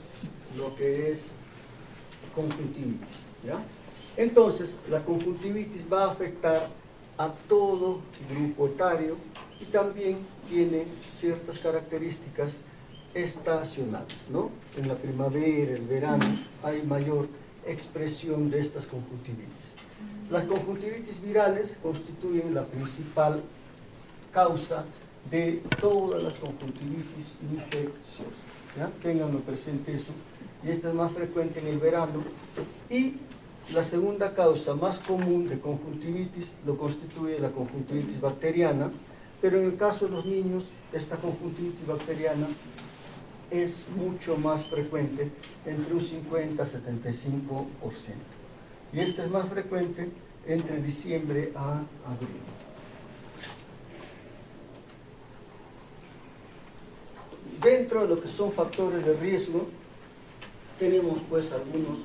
lo que es conjuntivitis, ¿ya? Entonces, la conjuntivitis va a afectar a todo grupo etario y también tiene ciertas características estacionales, ¿no? En la primavera, el verano, hay mayor expresión de estas conjuntivitis. Las conjuntivitis virales constituyen la principal causa de todas las conjuntivitis infecciosas, ¿ya? Ténganlo presente eso. Y esta es más frecuente en el verano. Y la segunda causa más común de conjuntivitis lo constituye la conjuntivitis bacteriana, pero en el caso de los niños, esta conjuntivitis bacteriana es mucho más frecuente, entre un 50 a 75%. Y esta es más frecuente entre diciembre a abril. Dentro de lo que son factores de riesgo, tenemos pues algunos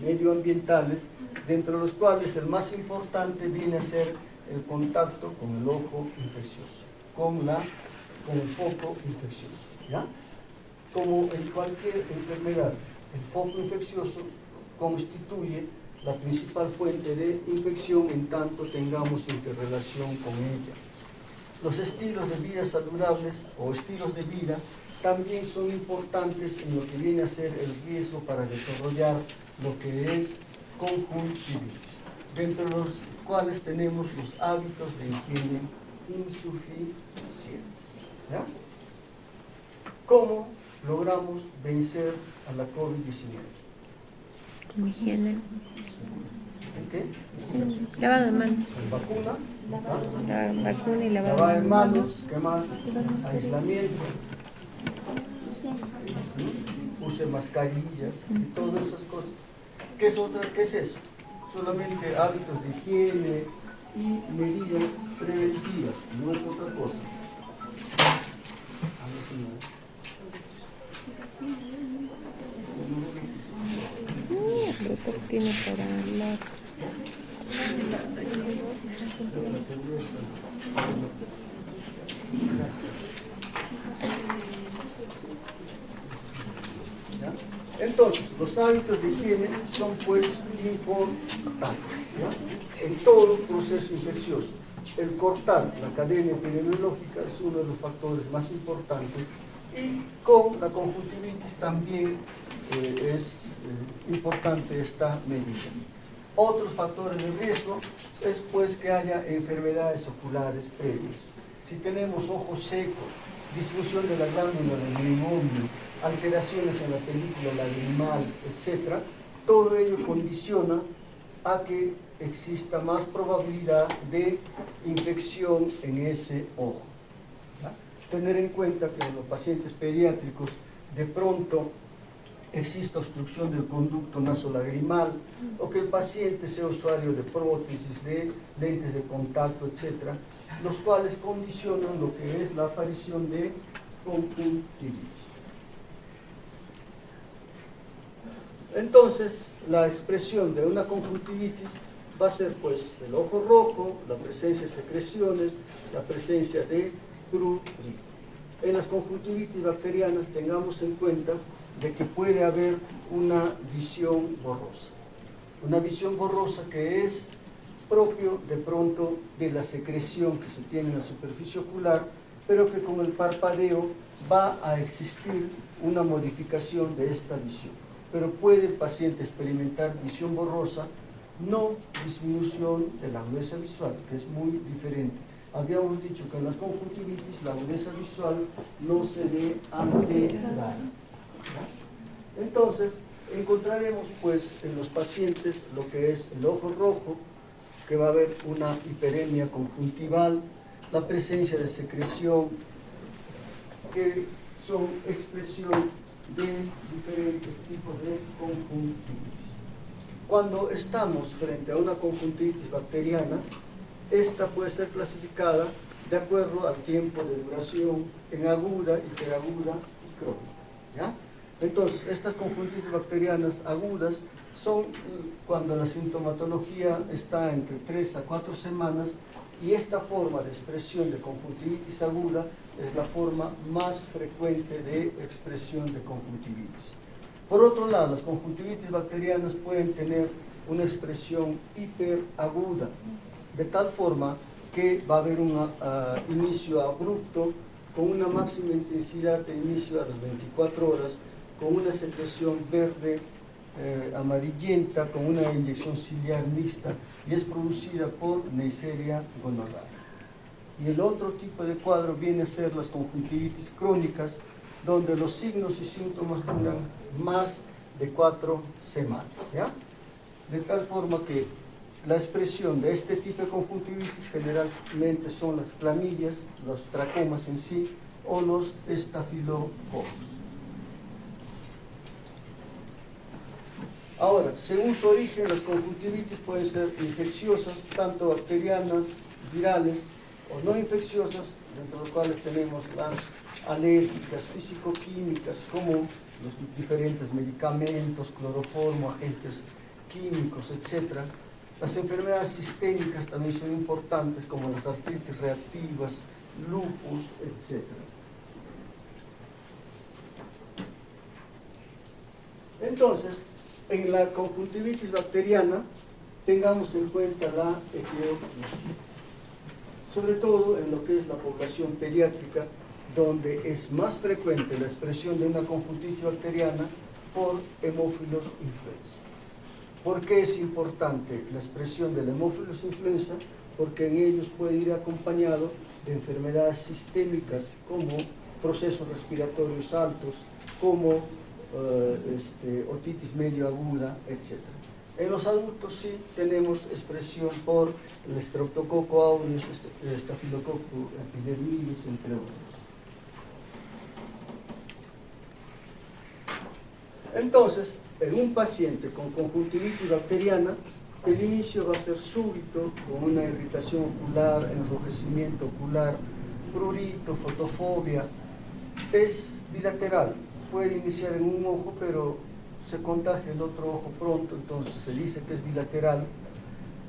medioambientales, dentro de los cuales el más importante viene a ser el contacto con el ojo infeccioso, con el foco infeccioso, ¿ya? Como en cualquier enfermedad, el foco infeccioso constituye la principal fuente de infección en tanto tengamos interrelación con ella. Los estilos de vida saludables o estilos de vida también son importantes en lo que viene a ser el riesgo para desarrollar lo que es conjuntivitis, dentro de los cuales tenemos los hábitos de higiene insuficientes, ¿ya? ¿Cómo logramos vencer a la COVID-19? Con higiene. ¿En qué? Lavado de manos. Vacuna, La vacuna y lavado lavado de de manos. manos, ¿qué más? Aislamiento, use mascarillas y todas esas cosas. ¿Qué es eso? Solamente hábitos de higiene y medidas preventivas, no es otra cosa. El doctor tiene para hablar. ¿Ya? Entonces, los hábitos de higiene son pues importantes, ¿ya? En todo proceso infeccioso. El cortar la cadena epidemiológica es uno de los factores más importantes, y con la conjuntivitis también es importante esta medida. Otros factores de riesgo es pues que haya enfermedades oculares previas. Si tenemos ojo seco disfunción de la glándula del meiomio, alteraciones en la película lagrimal, etc., todo ello condiciona a que exista más probabilidad de infección en ese ojo. ¿Ya? Tener en cuenta que en los pacientes pediátricos de pronto existe obstrucción del conducto nasolagrimal, o que el paciente sea usuario de prótesis, de lentes de contacto, etc., los cuales condicionan lo que es la aparición de conjuntivitis. Entonces, la expresión de una conjuntivitis va a ser pues el ojo rojo, la presencia de secreciones, la presencia de prurito. En las conjuntivitis bacterianas tengamos en cuenta de que puede haber una visión borrosa. Una visión borrosa que es propio de pronto de la secreción que se tiene en la superficie ocular, pero que con el parpadeo va a existir una modificación de esta visión. Pero puede el paciente experimentar visión borrosa, no disminución de la agudeza visual, que es muy diferente. Habíamos dicho que en las conjuntivitis la agudeza visual no se ve alterada. Entonces, encontraremos pues en los pacientes lo que es el ojo rojo, que va a haber una hiperemia conjuntival, la presencia de secreción, que son expresión de diferentes tipos de conjuntivitis. Cuando estamos frente a una conjuntivitis bacteriana, esta puede ser clasificada de acuerdo al tiempo de duración en aguda, hiperaguda y crónica. ¿Ya? Entonces, estas conjuntivitis bacterianas agudas son cuando la sintomatología está entre 3 a 4 semanas, y esta forma de expresión de conjuntivitis aguda es la forma más frecuente de expresión de conjuntivitis. Por otro lado, las conjuntivitis bacterianas pueden tener una expresión hiperaguda, de tal forma que va a haber un inicio abrupto con una máxima intensidad de inicio a las 24 horas, con una secreción verde amarillenta, con una inyección ciliar mixta, y es producida por Neisseria gonorrhoeae. Y el otro tipo de cuadro viene a ser las conjuntivitis crónicas, donde los signos y síntomas duran más de 4 semanas. ¿Ya? De tal forma que la expresión de este tipo de conjuntivitis generalmente son las clamillas, los tracomas en sí, o los estafilococos. Ahora, según su origen, las conjuntivitis pueden ser infecciosas, tanto bacterianas, virales o no infecciosas, dentro de las cuales tenemos las alérgicas, físico-químicas, como los diferentes medicamentos, cloroformo, agentes químicos, etc. Las enfermedades sistémicas también son importantes, como las artritis reactivas, lupus, etc. Entonces, en la conjuntivitis bacteriana, tengamos en cuenta la etiología, sobre todo en lo que es la población pediátrica, donde es más frecuente la expresión de una conjuntivitis bacteriana por hemófilos influenza. ¿Por qué es importante la expresión del hemófilos influenza? Porque en ellos puede ir acompañado de enfermedades sistémicas como procesos respiratorios altos, como otitis medio aguda, etc. En los adultos sí tenemos expresión por el Streptococcus aureus, el Staphylococcus epidermidis, entre otros. Entonces, en un paciente con conjuntivitis bacteriana, el inicio va a ser súbito, con una irritación ocular, enrojecimiento ocular, prurito, fotofobia. Es bilateral, puede iniciar en un ojo, pero se contagia el otro ojo pronto, entonces se dice que es bilateral.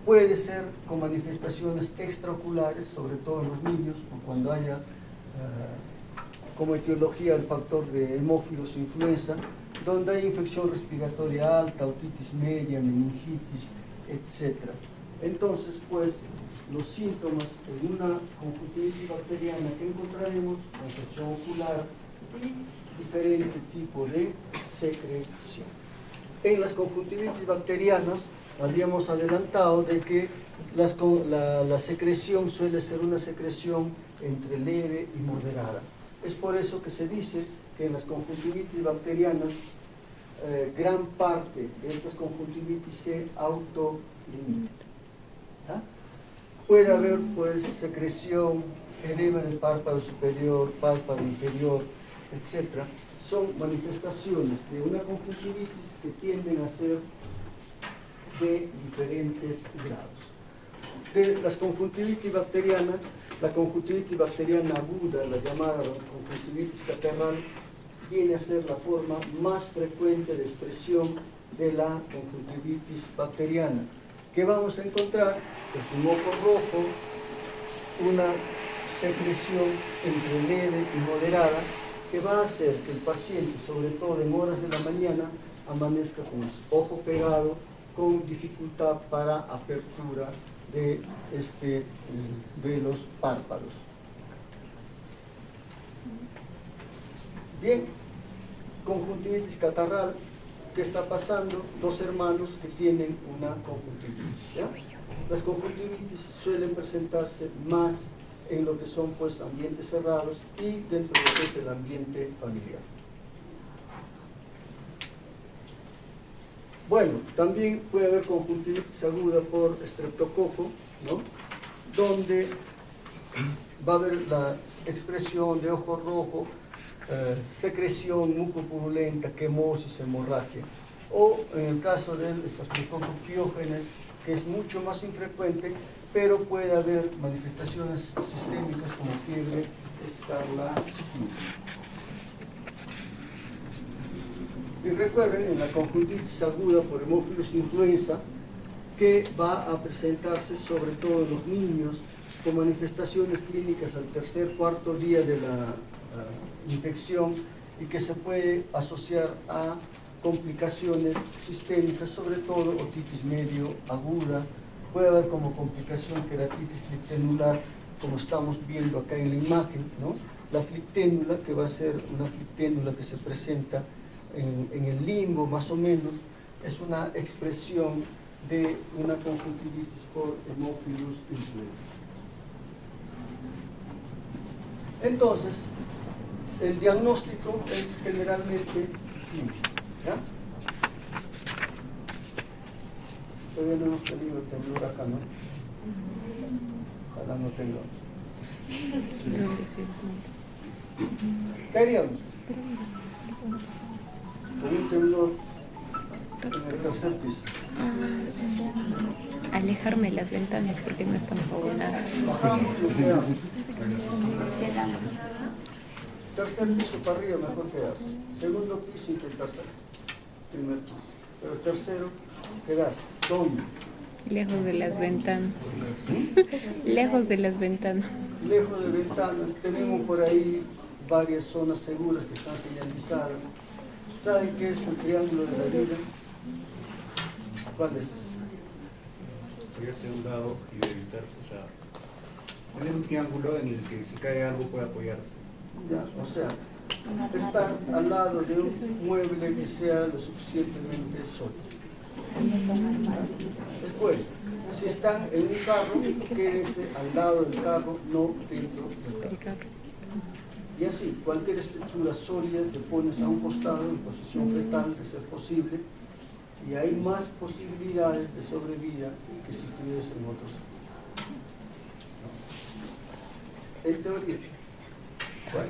Puede ser con manifestaciones extraoculares, sobre todo en los niños, o cuando haya como etiología el factor de hemófilos influenza, donde hay infección respiratoria alta, otitis media, meningitis, etc. Entonces, pues, los síntomas en una conjuntivitis bacteriana que encontraremos, infección ocular y diferente tipo de secreción. En las conjuntivitis bacterianas habíamos adelantado de que la secreción suele ser una secreción entre leve y moderada. Es por eso que se dice que en las conjuntivitis bacterianas, gran parte de estas conjuntivitis se autolimitan. ¿Ah? Puede haber pues secreción, edema en el párpado superior, párpado inferior, etc. Son manifestaciones de una conjuntivitis que tienden a ser de diferentes grados. De las conjuntivitis bacterianas, la conjuntivitis bacteriana aguda, la llamada conjuntivitis catarral, viene a ser la forma más frecuente de expresión de la conjuntivitis bacteriana, que vamos a encontrar es un ojo rojo, una secreción entre leve y moderada, que va a hacer que el paciente, sobre todo en horas de la mañana, amanezca con el ojo pegado, con dificultad para apertura de los párpados. Bien, conjuntivitis catarral, ¿qué está pasando? Dos hermanos que tienen una conjuntivitis, ¿ya? Las conjuntivitis suelen presentarse más en lo que son pues ambientes cerrados y dentro de lo que es el ambiente familiar. Bueno, también puede haber conjuntivitis aguda por estreptococo, ¿no? Donde va a haber la expresión de ojo rojo, secreción mucopurulenta, quemosis, hemorragia. O en el caso del Staphylococcus pyogenes, que es mucho más infrecuente, pero puede haber manifestaciones sistémicas como fiebre, escarlatina. Y recuerden, en la conjuntivitis aguda por Haemophilus influenza, que va a presentarse sobre todo en los niños con manifestaciones clínicas al tercer, cuarto día de la infección y que se puede asociar a complicaciones sistémicas, sobre todo otitis medio aguda. Puede haber como complicación queratitis flictenular, como estamos viendo acá en la imagen, ¿no? La flicténula, que va a ser una flicténula que se presenta en el limbo más o menos, es una expresión de una conjuntivitis por Haemophilus influenza. Entonces, el diagnóstico es generalmente clínico, ¿ya? Todavía no hemos tenido temblor acá, ¿no? Ojalá no tengamos. ¿Qué haríamos? Con un temblor en el tercer piso. Alejarme de las ventanas porque no están pavonadas. Bajamos y nos quedamos. Tercer piso para arriba, mejor quedarse. Segundo piso, intentarse. Primer piso. Pero tercero, quedarse. ¿Dónde? Lejos de las ventanas. Lejos de las ventanas. Lejos de ventanas. Tenemos por ahí varias zonas seguras que están señalizadas. ¿Saben qué es el triángulo de la vida? ¿Cuál es? Apoyarse a un lado y evitar, o sea, poner un triángulo en el que si cae algo pueda apoyarse. Ya, o sea, estar al lado de un mueble que sea lo suficientemente sólido. Después, si están en un carro, quédense al lado del carro, no dentro del carro. Y así, cualquier estructura sólida te pones a un costado en posición fetal, de ser posible, y hay más posibilidades de sobrevida que si estuvieras en otros. En teoría. Bueno.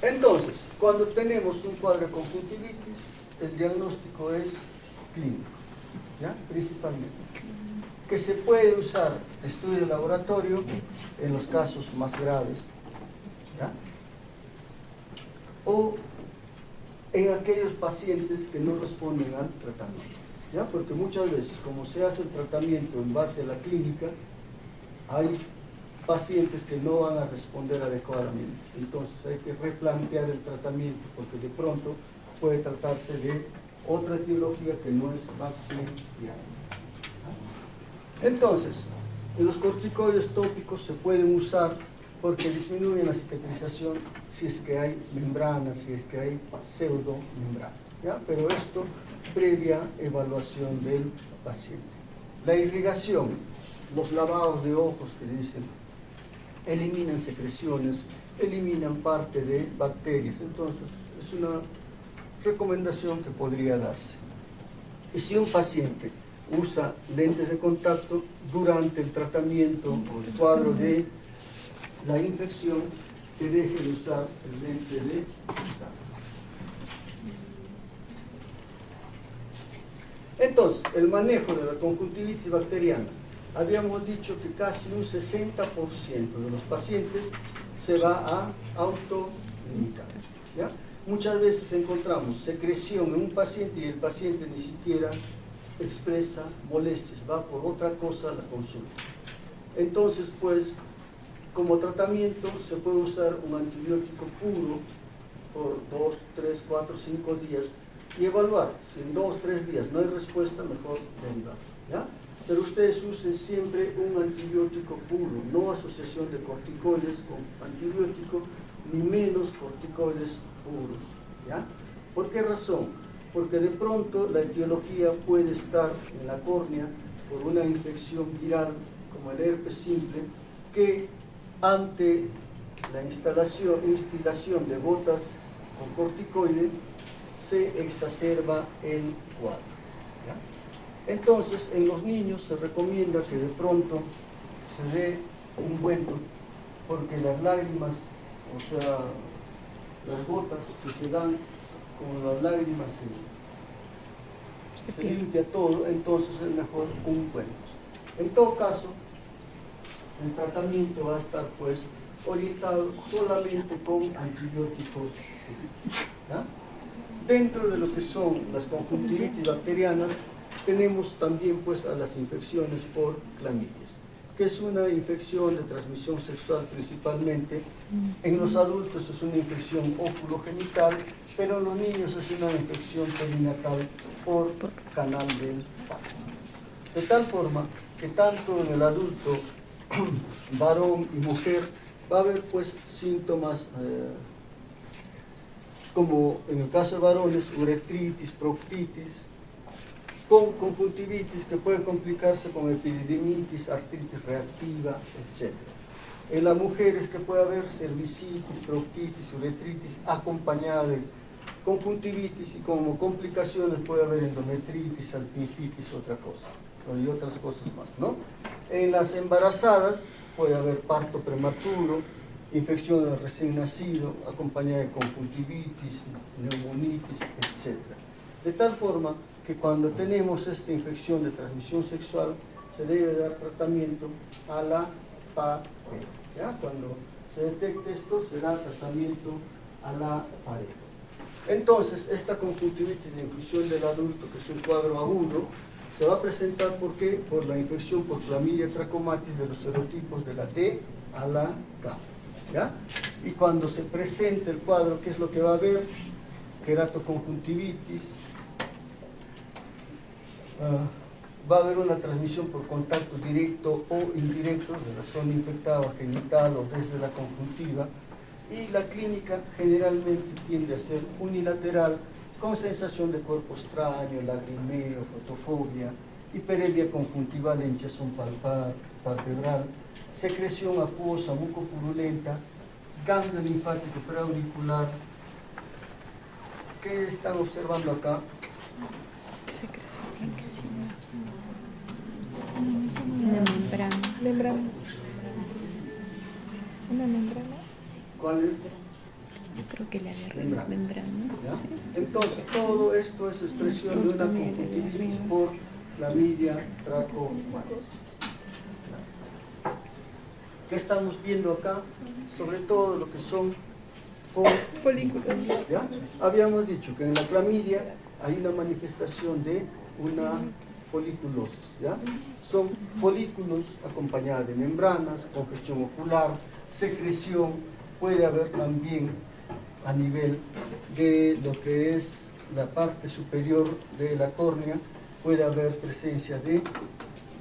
Entonces, cuando tenemos un cuadro de conjuntivitis, el diagnóstico es clínico, ¿ya? Principalmente. Que se puede usar estudio de laboratorio en los casos más graves, ¿ya? O en aquellos pacientes que no responden al tratamiento, ¿ya? Porque muchas veces, como se hace el tratamiento en base a la clínica, hay pacientes que no van a responder adecuadamente. Entonces hay que replantear el tratamiento porque de pronto puede tratarse de otra etiología que no es bacteriana. Entonces, los corticoides tópicos se pueden usar porque disminuyen la cicatrización si es que hay membrana, si es que hay pseudomembrana, ¿ya? Pero esto previa evaluación del paciente. La irrigación, los lavados de ojos que dicen, eliminan secreciones, eliminan parte de bacterias. Entonces, es una recomendación que podría darse. Y si un paciente usa lentes de contacto durante el tratamiento o el cuadro de la infección, que deje de usar el lente de contacto. Entonces, el manejo de la conjuntivitis bacteriana. Habíamos dicho que casi un 60% de los pacientes se va a autolimitar, ¿ya? Muchas veces encontramos secreción en un paciente y el paciente ni siquiera expresa molestias, va por otra cosa a la consulta. Entonces, pues, como tratamiento se puede usar un antibiótico puro por 2, 3, 4, 5 días y evaluar. Si en 2, 3 días no hay respuesta, mejor derivar, ¿ya? Pero ustedes usen siempre un antibiótico puro, no asociación de corticoides con antibiótico, ni menos corticoides puros, ¿ya? ¿Por qué razón? Porque de pronto la etiología puede estar en la córnea por una infección viral como el herpes simple, que ante la instilación de gotas con corticoide se exacerba el cuadro, ¿ya? Entonces, en los niños se recomienda que de pronto se dé ungüento, porque las lágrimas, o sea, las gotas que se dan con las lágrimas se limpia todo, entonces es mejor ungüentos. En todo caso, el tratamiento va a estar pues orientado solamente con antibióticos, ¿ya? Dentro de lo que son las conjuntivitis bacterianas, tenemos también pues a las infecciones por clamidias, que es una infección de transmisión sexual principalmente. En los adultos es una infección óculo-genital, pero en los niños es una infección perinatal por canal del parto. De tal forma que tanto en el adulto, varón y mujer, va a haber pues síntomas como en el caso de varones, uretritis, proctitis, con conjuntivitis que puede complicarse con epididimitis, artritis reactiva, etc. En las mujeres que puede haber cervicitis, proctitis, uretritis acompañada de conjuntivitis, y como complicaciones puede haber endometritis, salpingitis, otra cosa, y otras cosas más, ¿no? En las embarazadas puede haber parto prematuro, infección del recién nacido, acompañada de conjuntivitis, neumonitis, etc. De tal forma que cuando tenemos esta infección de transmisión sexual, se debe dar tratamiento a la pared, ¿ya? Cuando se detecte esto, se da tratamiento a la pared. Entonces, esta conjuntivitis de inclusión del adulto, que es un cuadro agudo, se va a presentar, ¿por qué? Por la infección por Chlamydia trachomatis de los serotipos de la T a la K, ¿ya? Y cuando se presente el cuadro, ¿qué es lo que va a haber? Queratoconjuntivitis, va a haber una transmisión por contacto directo o indirecto de la zona infectada genital o desde la conjuntiva, y la clínica generalmente tiende a ser unilateral, con sensación de cuerpo extraño, lagrimeo, fotofobia, hiperedia conjuntival, hinchazón palpebral, secreción acuosa mucopurulenta, ganglio linfático preauricular. ¿Qué están observando acá? Una membrana. Membrana. Una membrana. ¿Cuál es? Yo creo que la de arriba es membrana. ¿Ya? Sí. Entonces, todo esto es expresión de una conjuntivitis por Chlamydia trachomatis. ¿Qué estamos viendo acá? Sobre todo lo que son Folículos. ¿ya? Habíamos dicho que en la clamidia hay una manifestación de una foliculosis, ¿ya? Son folículos acompañados de membranas, congestión ocular, secreción, puede haber también a nivel de lo que es la parte superior de la córnea, puede haber presencia de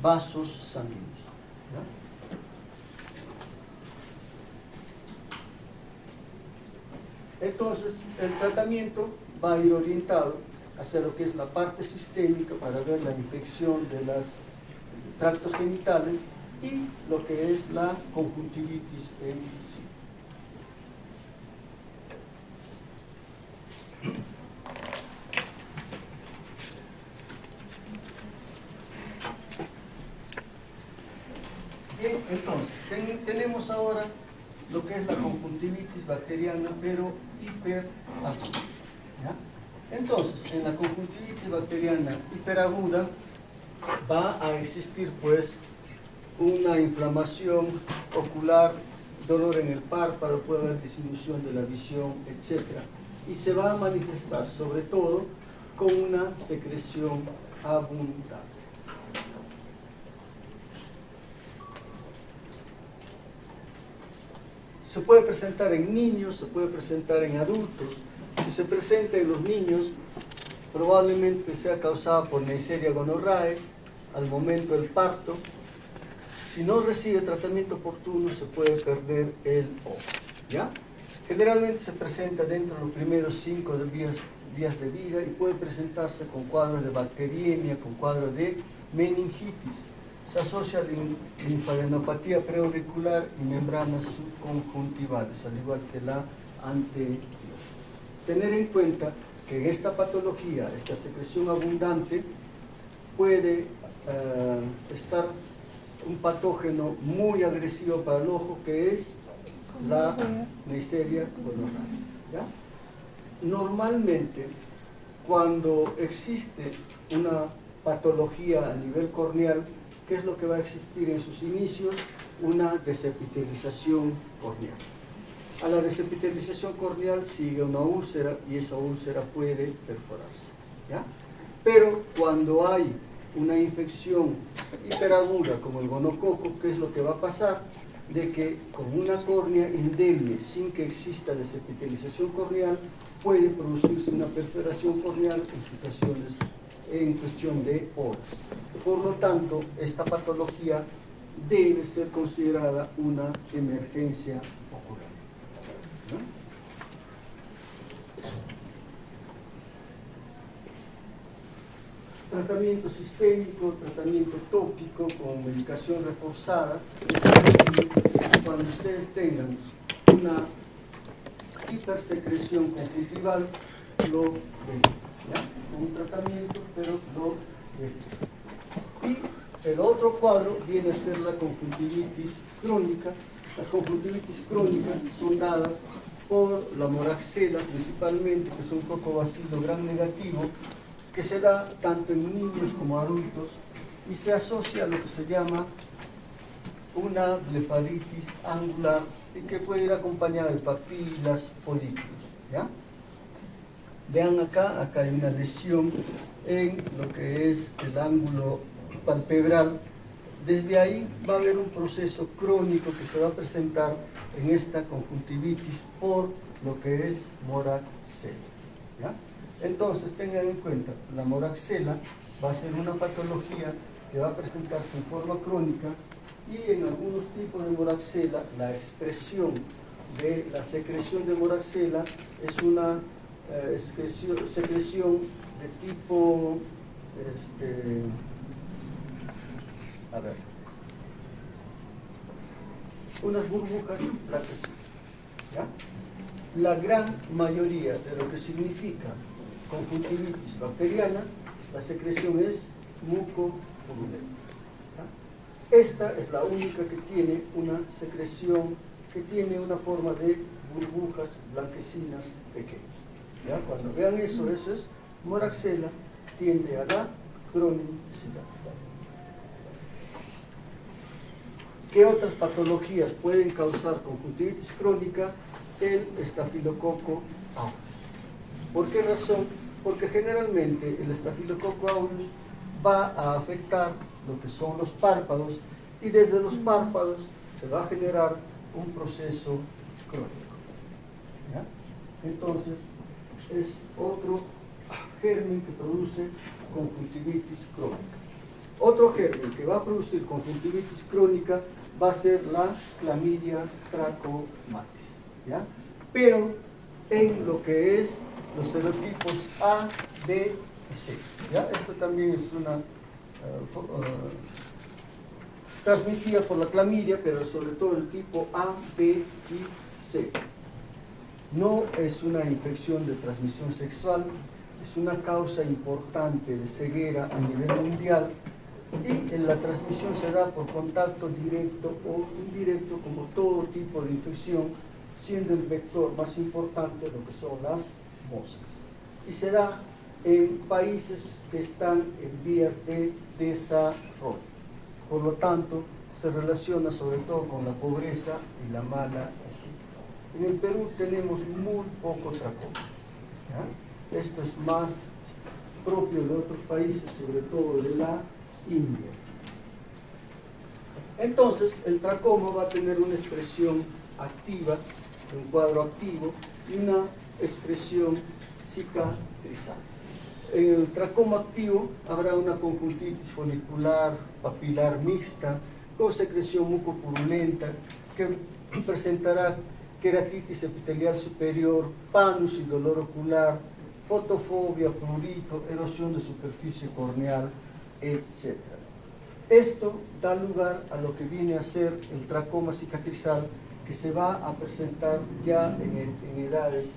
vasos sanguíneos, ¿ya? Entonces, el tratamiento va a ir orientado hacia lo que es la parte sistémica para ver la infección de los tractos genitales, y lo que es la conjuntivitis en sí. Bien, entonces, tenemos ahora lo que es la conjuntivitis bacteriana, pero hiperaguda. ¿Ya? Entonces, en la conjuntivitis bacteriana hiperaguda va a existir pues una inflamación ocular, dolor en el párpado, puede haber disminución de la visión, etc. Y se va a manifestar sobre todo con una secreción abundante. Se puede presentar en niños, se puede presentar en adultos. Si se presenta en los niños, probablemente sea causada por Neisseria gonorrhoeae al momento del parto. Si no recibe tratamiento oportuno, se puede perder el ojo. ¿Ya? Generalmente se presenta dentro de los primeros 5 días de vida y puede presentarse con cuadros de bacteriemia, con cuadros de meningitis. Se asocia a linfadenopatía preauricular y membranas subconjuntivales, al igual que la anterior. Tener en cuenta que en esta patología, esta secreción abundante, puede estar un patógeno muy agresivo para el ojo, que es la Neisseria gonorrhoeae. ¿Ya? Normalmente, cuando existe una patología a nivel corneal, ¿qué es lo que va a existir en sus inicios? Una desepitelización corneal. A la desepitelización corneal sigue una úlcera y esa úlcera puede perforarse. ¿Ya? Pero cuando hay una infección hiperaguda como el gonococo, ¿qué es lo que va a pasar? De que con una córnea indemne, sin que exista desepitelización corneal, puede producirse una perforación corneal en situaciones, en cuestión de horas. Por lo tanto, esta patología debe ser considerada una emergencia ocular. ¿No? Tratamiento sistémico, tratamiento tópico con medicación reforzada. Y cuando ustedes tengan una hipersecreción conjuntival, lo ven, ¿ya? Con un tratamiento, pero lo ven. Y el otro cuadro viene a ser la conjuntivitis crónica. Las conjuntivitis crónicas son dadas por la moraxela, principalmente, que es un cocobacilo gram negativo, que se da tanto en niños como adultos y se asocia a lo que se llama una blefaritis angular y que puede ir acompañada de papilas, folículos. ¿Ya? Vean acá hay una lesión en lo que es el ángulo palpebral. Desde ahí va a haber un proceso crónico que se va a presentar en esta conjuntivitis por lo que es moraxela. ¿Ya? Entonces, tengan en cuenta, la moraxela va a ser una patología que va a presentarse en forma crónica y en algunos tipos de moraxela, la expresión de la secreción de moraxela es una secreción de tipo, unas burbujas blanquecinas. ¿Ya? La gran mayoría de lo que significa conjuntivitis bacteriana, la secreción es mucopurulenta. Esta es la única que tiene una secreción, que tiene una forma de burbujas blanquecinas pequeñas. ¿Ya? Cuando vean eso es moraxela, tiende a la cronicidad. ¿Qué otras patologías pueden causar conjuntivitis crónica? El estafilococo aureus. ¿Por qué razón? Porque generalmente el estafilococo aureus va a afectar lo que son los párpados y desde los párpados se va a generar un proceso crónico. ¿Ya? Entonces, es otro germen que produce conjuntivitis crónica. Otro germen que va a producir conjuntivitis crónica va a ser la Chlamydia trachomatis. ¿Ya? Pero en lo que es los serotipos A, B y C. ¿Ya? Esto también es una transmitida por la clamidia, pero sobre todo el tipo A, B y C. No es una infección de transmisión sexual, es una causa importante de ceguera a nivel mundial y la transmisión se da por contacto directo o indirecto, como todo tipo de infección, siendo el vector más importante lo que son las moscas. Y se da en países que están en vías de desarrollo. Por lo tanto, se relaciona sobre todo con la pobreza y la mala higiene. En el Perú tenemos muy poco tracoma. ¿Ya? Esto es más propio de otros países, sobre todo de la India. Entonces, el tracoma va a tener una expresión activa, un cuadro activo, y una expresión cicatrizal. En el tracoma activo habrá una conjuntivitis folicular papilar mixta con secreción mucopurulenta que presentará queratitis epitelial superior, panus y dolor ocular, fotofobia, prurito, erosión de superficie corneal, etc. Esto da lugar a lo que viene a ser el tracoma cicatrizal, que se va a presentar ya en edades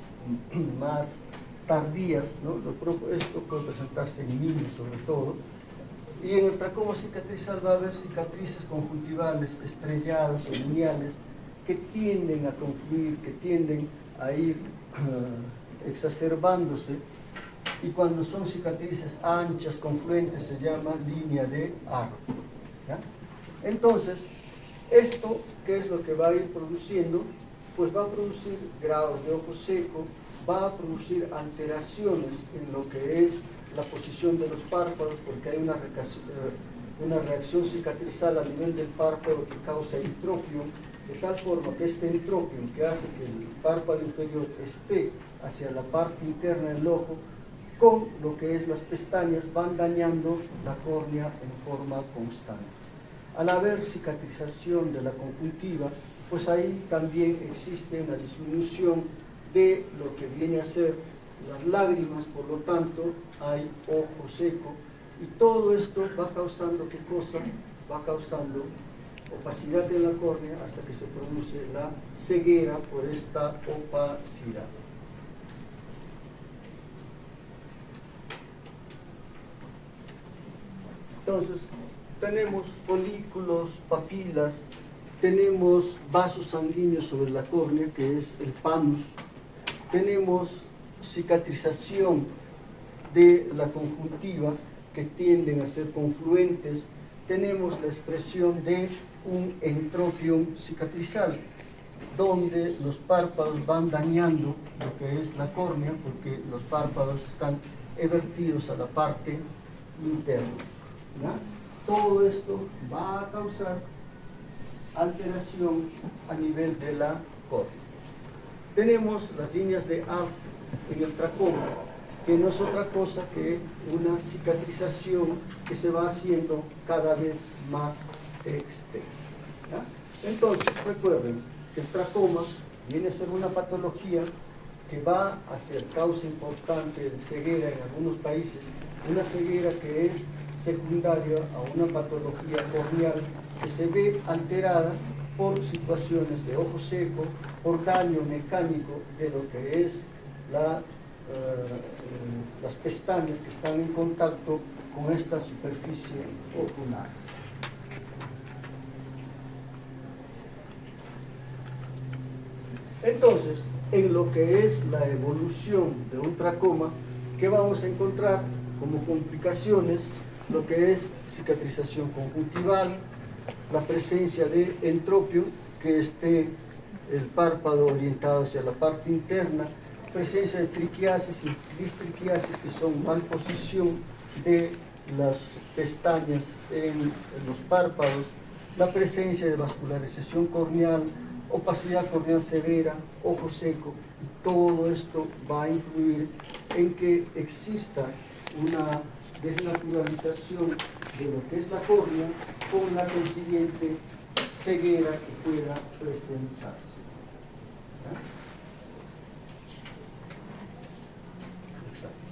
más tardías, ¿no? Esto puede presentarse en niños sobre todo, y en el tracoma cicatrizal va a haber cicatrices conjuntivales estrelladas o lineales que tienden a confluir, que tienden a ir exacerbándose, y cuando son cicatrices anchas, confluentes, se llama línea de Arrow. ¿Ya? Entonces, esto, ¿qué es lo que va a ir produciendo? Pues va a producir grados de ojo seco, va a producir alteraciones en lo que es la posición de los párpados, porque hay una reacción cicatrizal a nivel del párpado que causa entropio, de tal forma que este entropio, que hace que el párpado inferior esté hacia la parte interna del ojo, con lo que es las pestañas, van dañando la córnea en forma constante. Al haber cicatrización de la conjuntiva, pues ahí también existe una disminución de lo que viene a ser las lágrimas, por lo tanto hay ojo seco, y todo esto va causando, ¿qué cosa? Va causando opacidad en la córnea hasta que se produce la ceguera por esta opacidad. Entonces, tenemos folículos, papilas, tenemos vasos sanguíneos sobre la córnea, que es el panus, tenemos cicatrización de la conjuntiva, que tienden a ser confluentes, tenemos la expresión de un entropium cicatrizal, donde los párpados van dañando lo que es la córnea, porque los párpados están evertidos a la parte interna. ¿Ya? Todo esto va a causar alteración a nivel de la córnea. Tenemos las líneas de Arp en el tracoma, que no es otra cosa que una cicatrización que se va haciendo cada vez más extensa. ¿Ya? Entonces, recuerden que el tracoma viene a ser una patología que va a ser causa importante de ceguera en algunos países, una ceguera que es secundaria a una patología corneal que se ve alterada por situaciones de ojo seco, por daño mecánico de lo que es las pestañas que están en contacto con esta superficie ocular. Entonces, en lo que es la evolución de un tracoma, ¿qué vamos a encontrar como complicaciones? Lo que es cicatrización conjuntival, la presencia de entropio, que esté el párpado orientado hacia la parte interna, presencia de triquiasis y distriquiasis, que son malposición de las pestañas en los párpados, la presencia de vascularización corneal, opacidad corneal severa, ojo seco, y todo esto va a influir en que exista una desnaturalización de lo que es la córnea, con la consiguiente ceguera que pueda presentarse. ¿Ya? Exacto.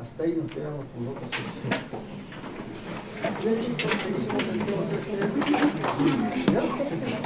Hasta ahí nos quedamos con otra sección. Ya chicos, seguimos entonces. ¿Ya?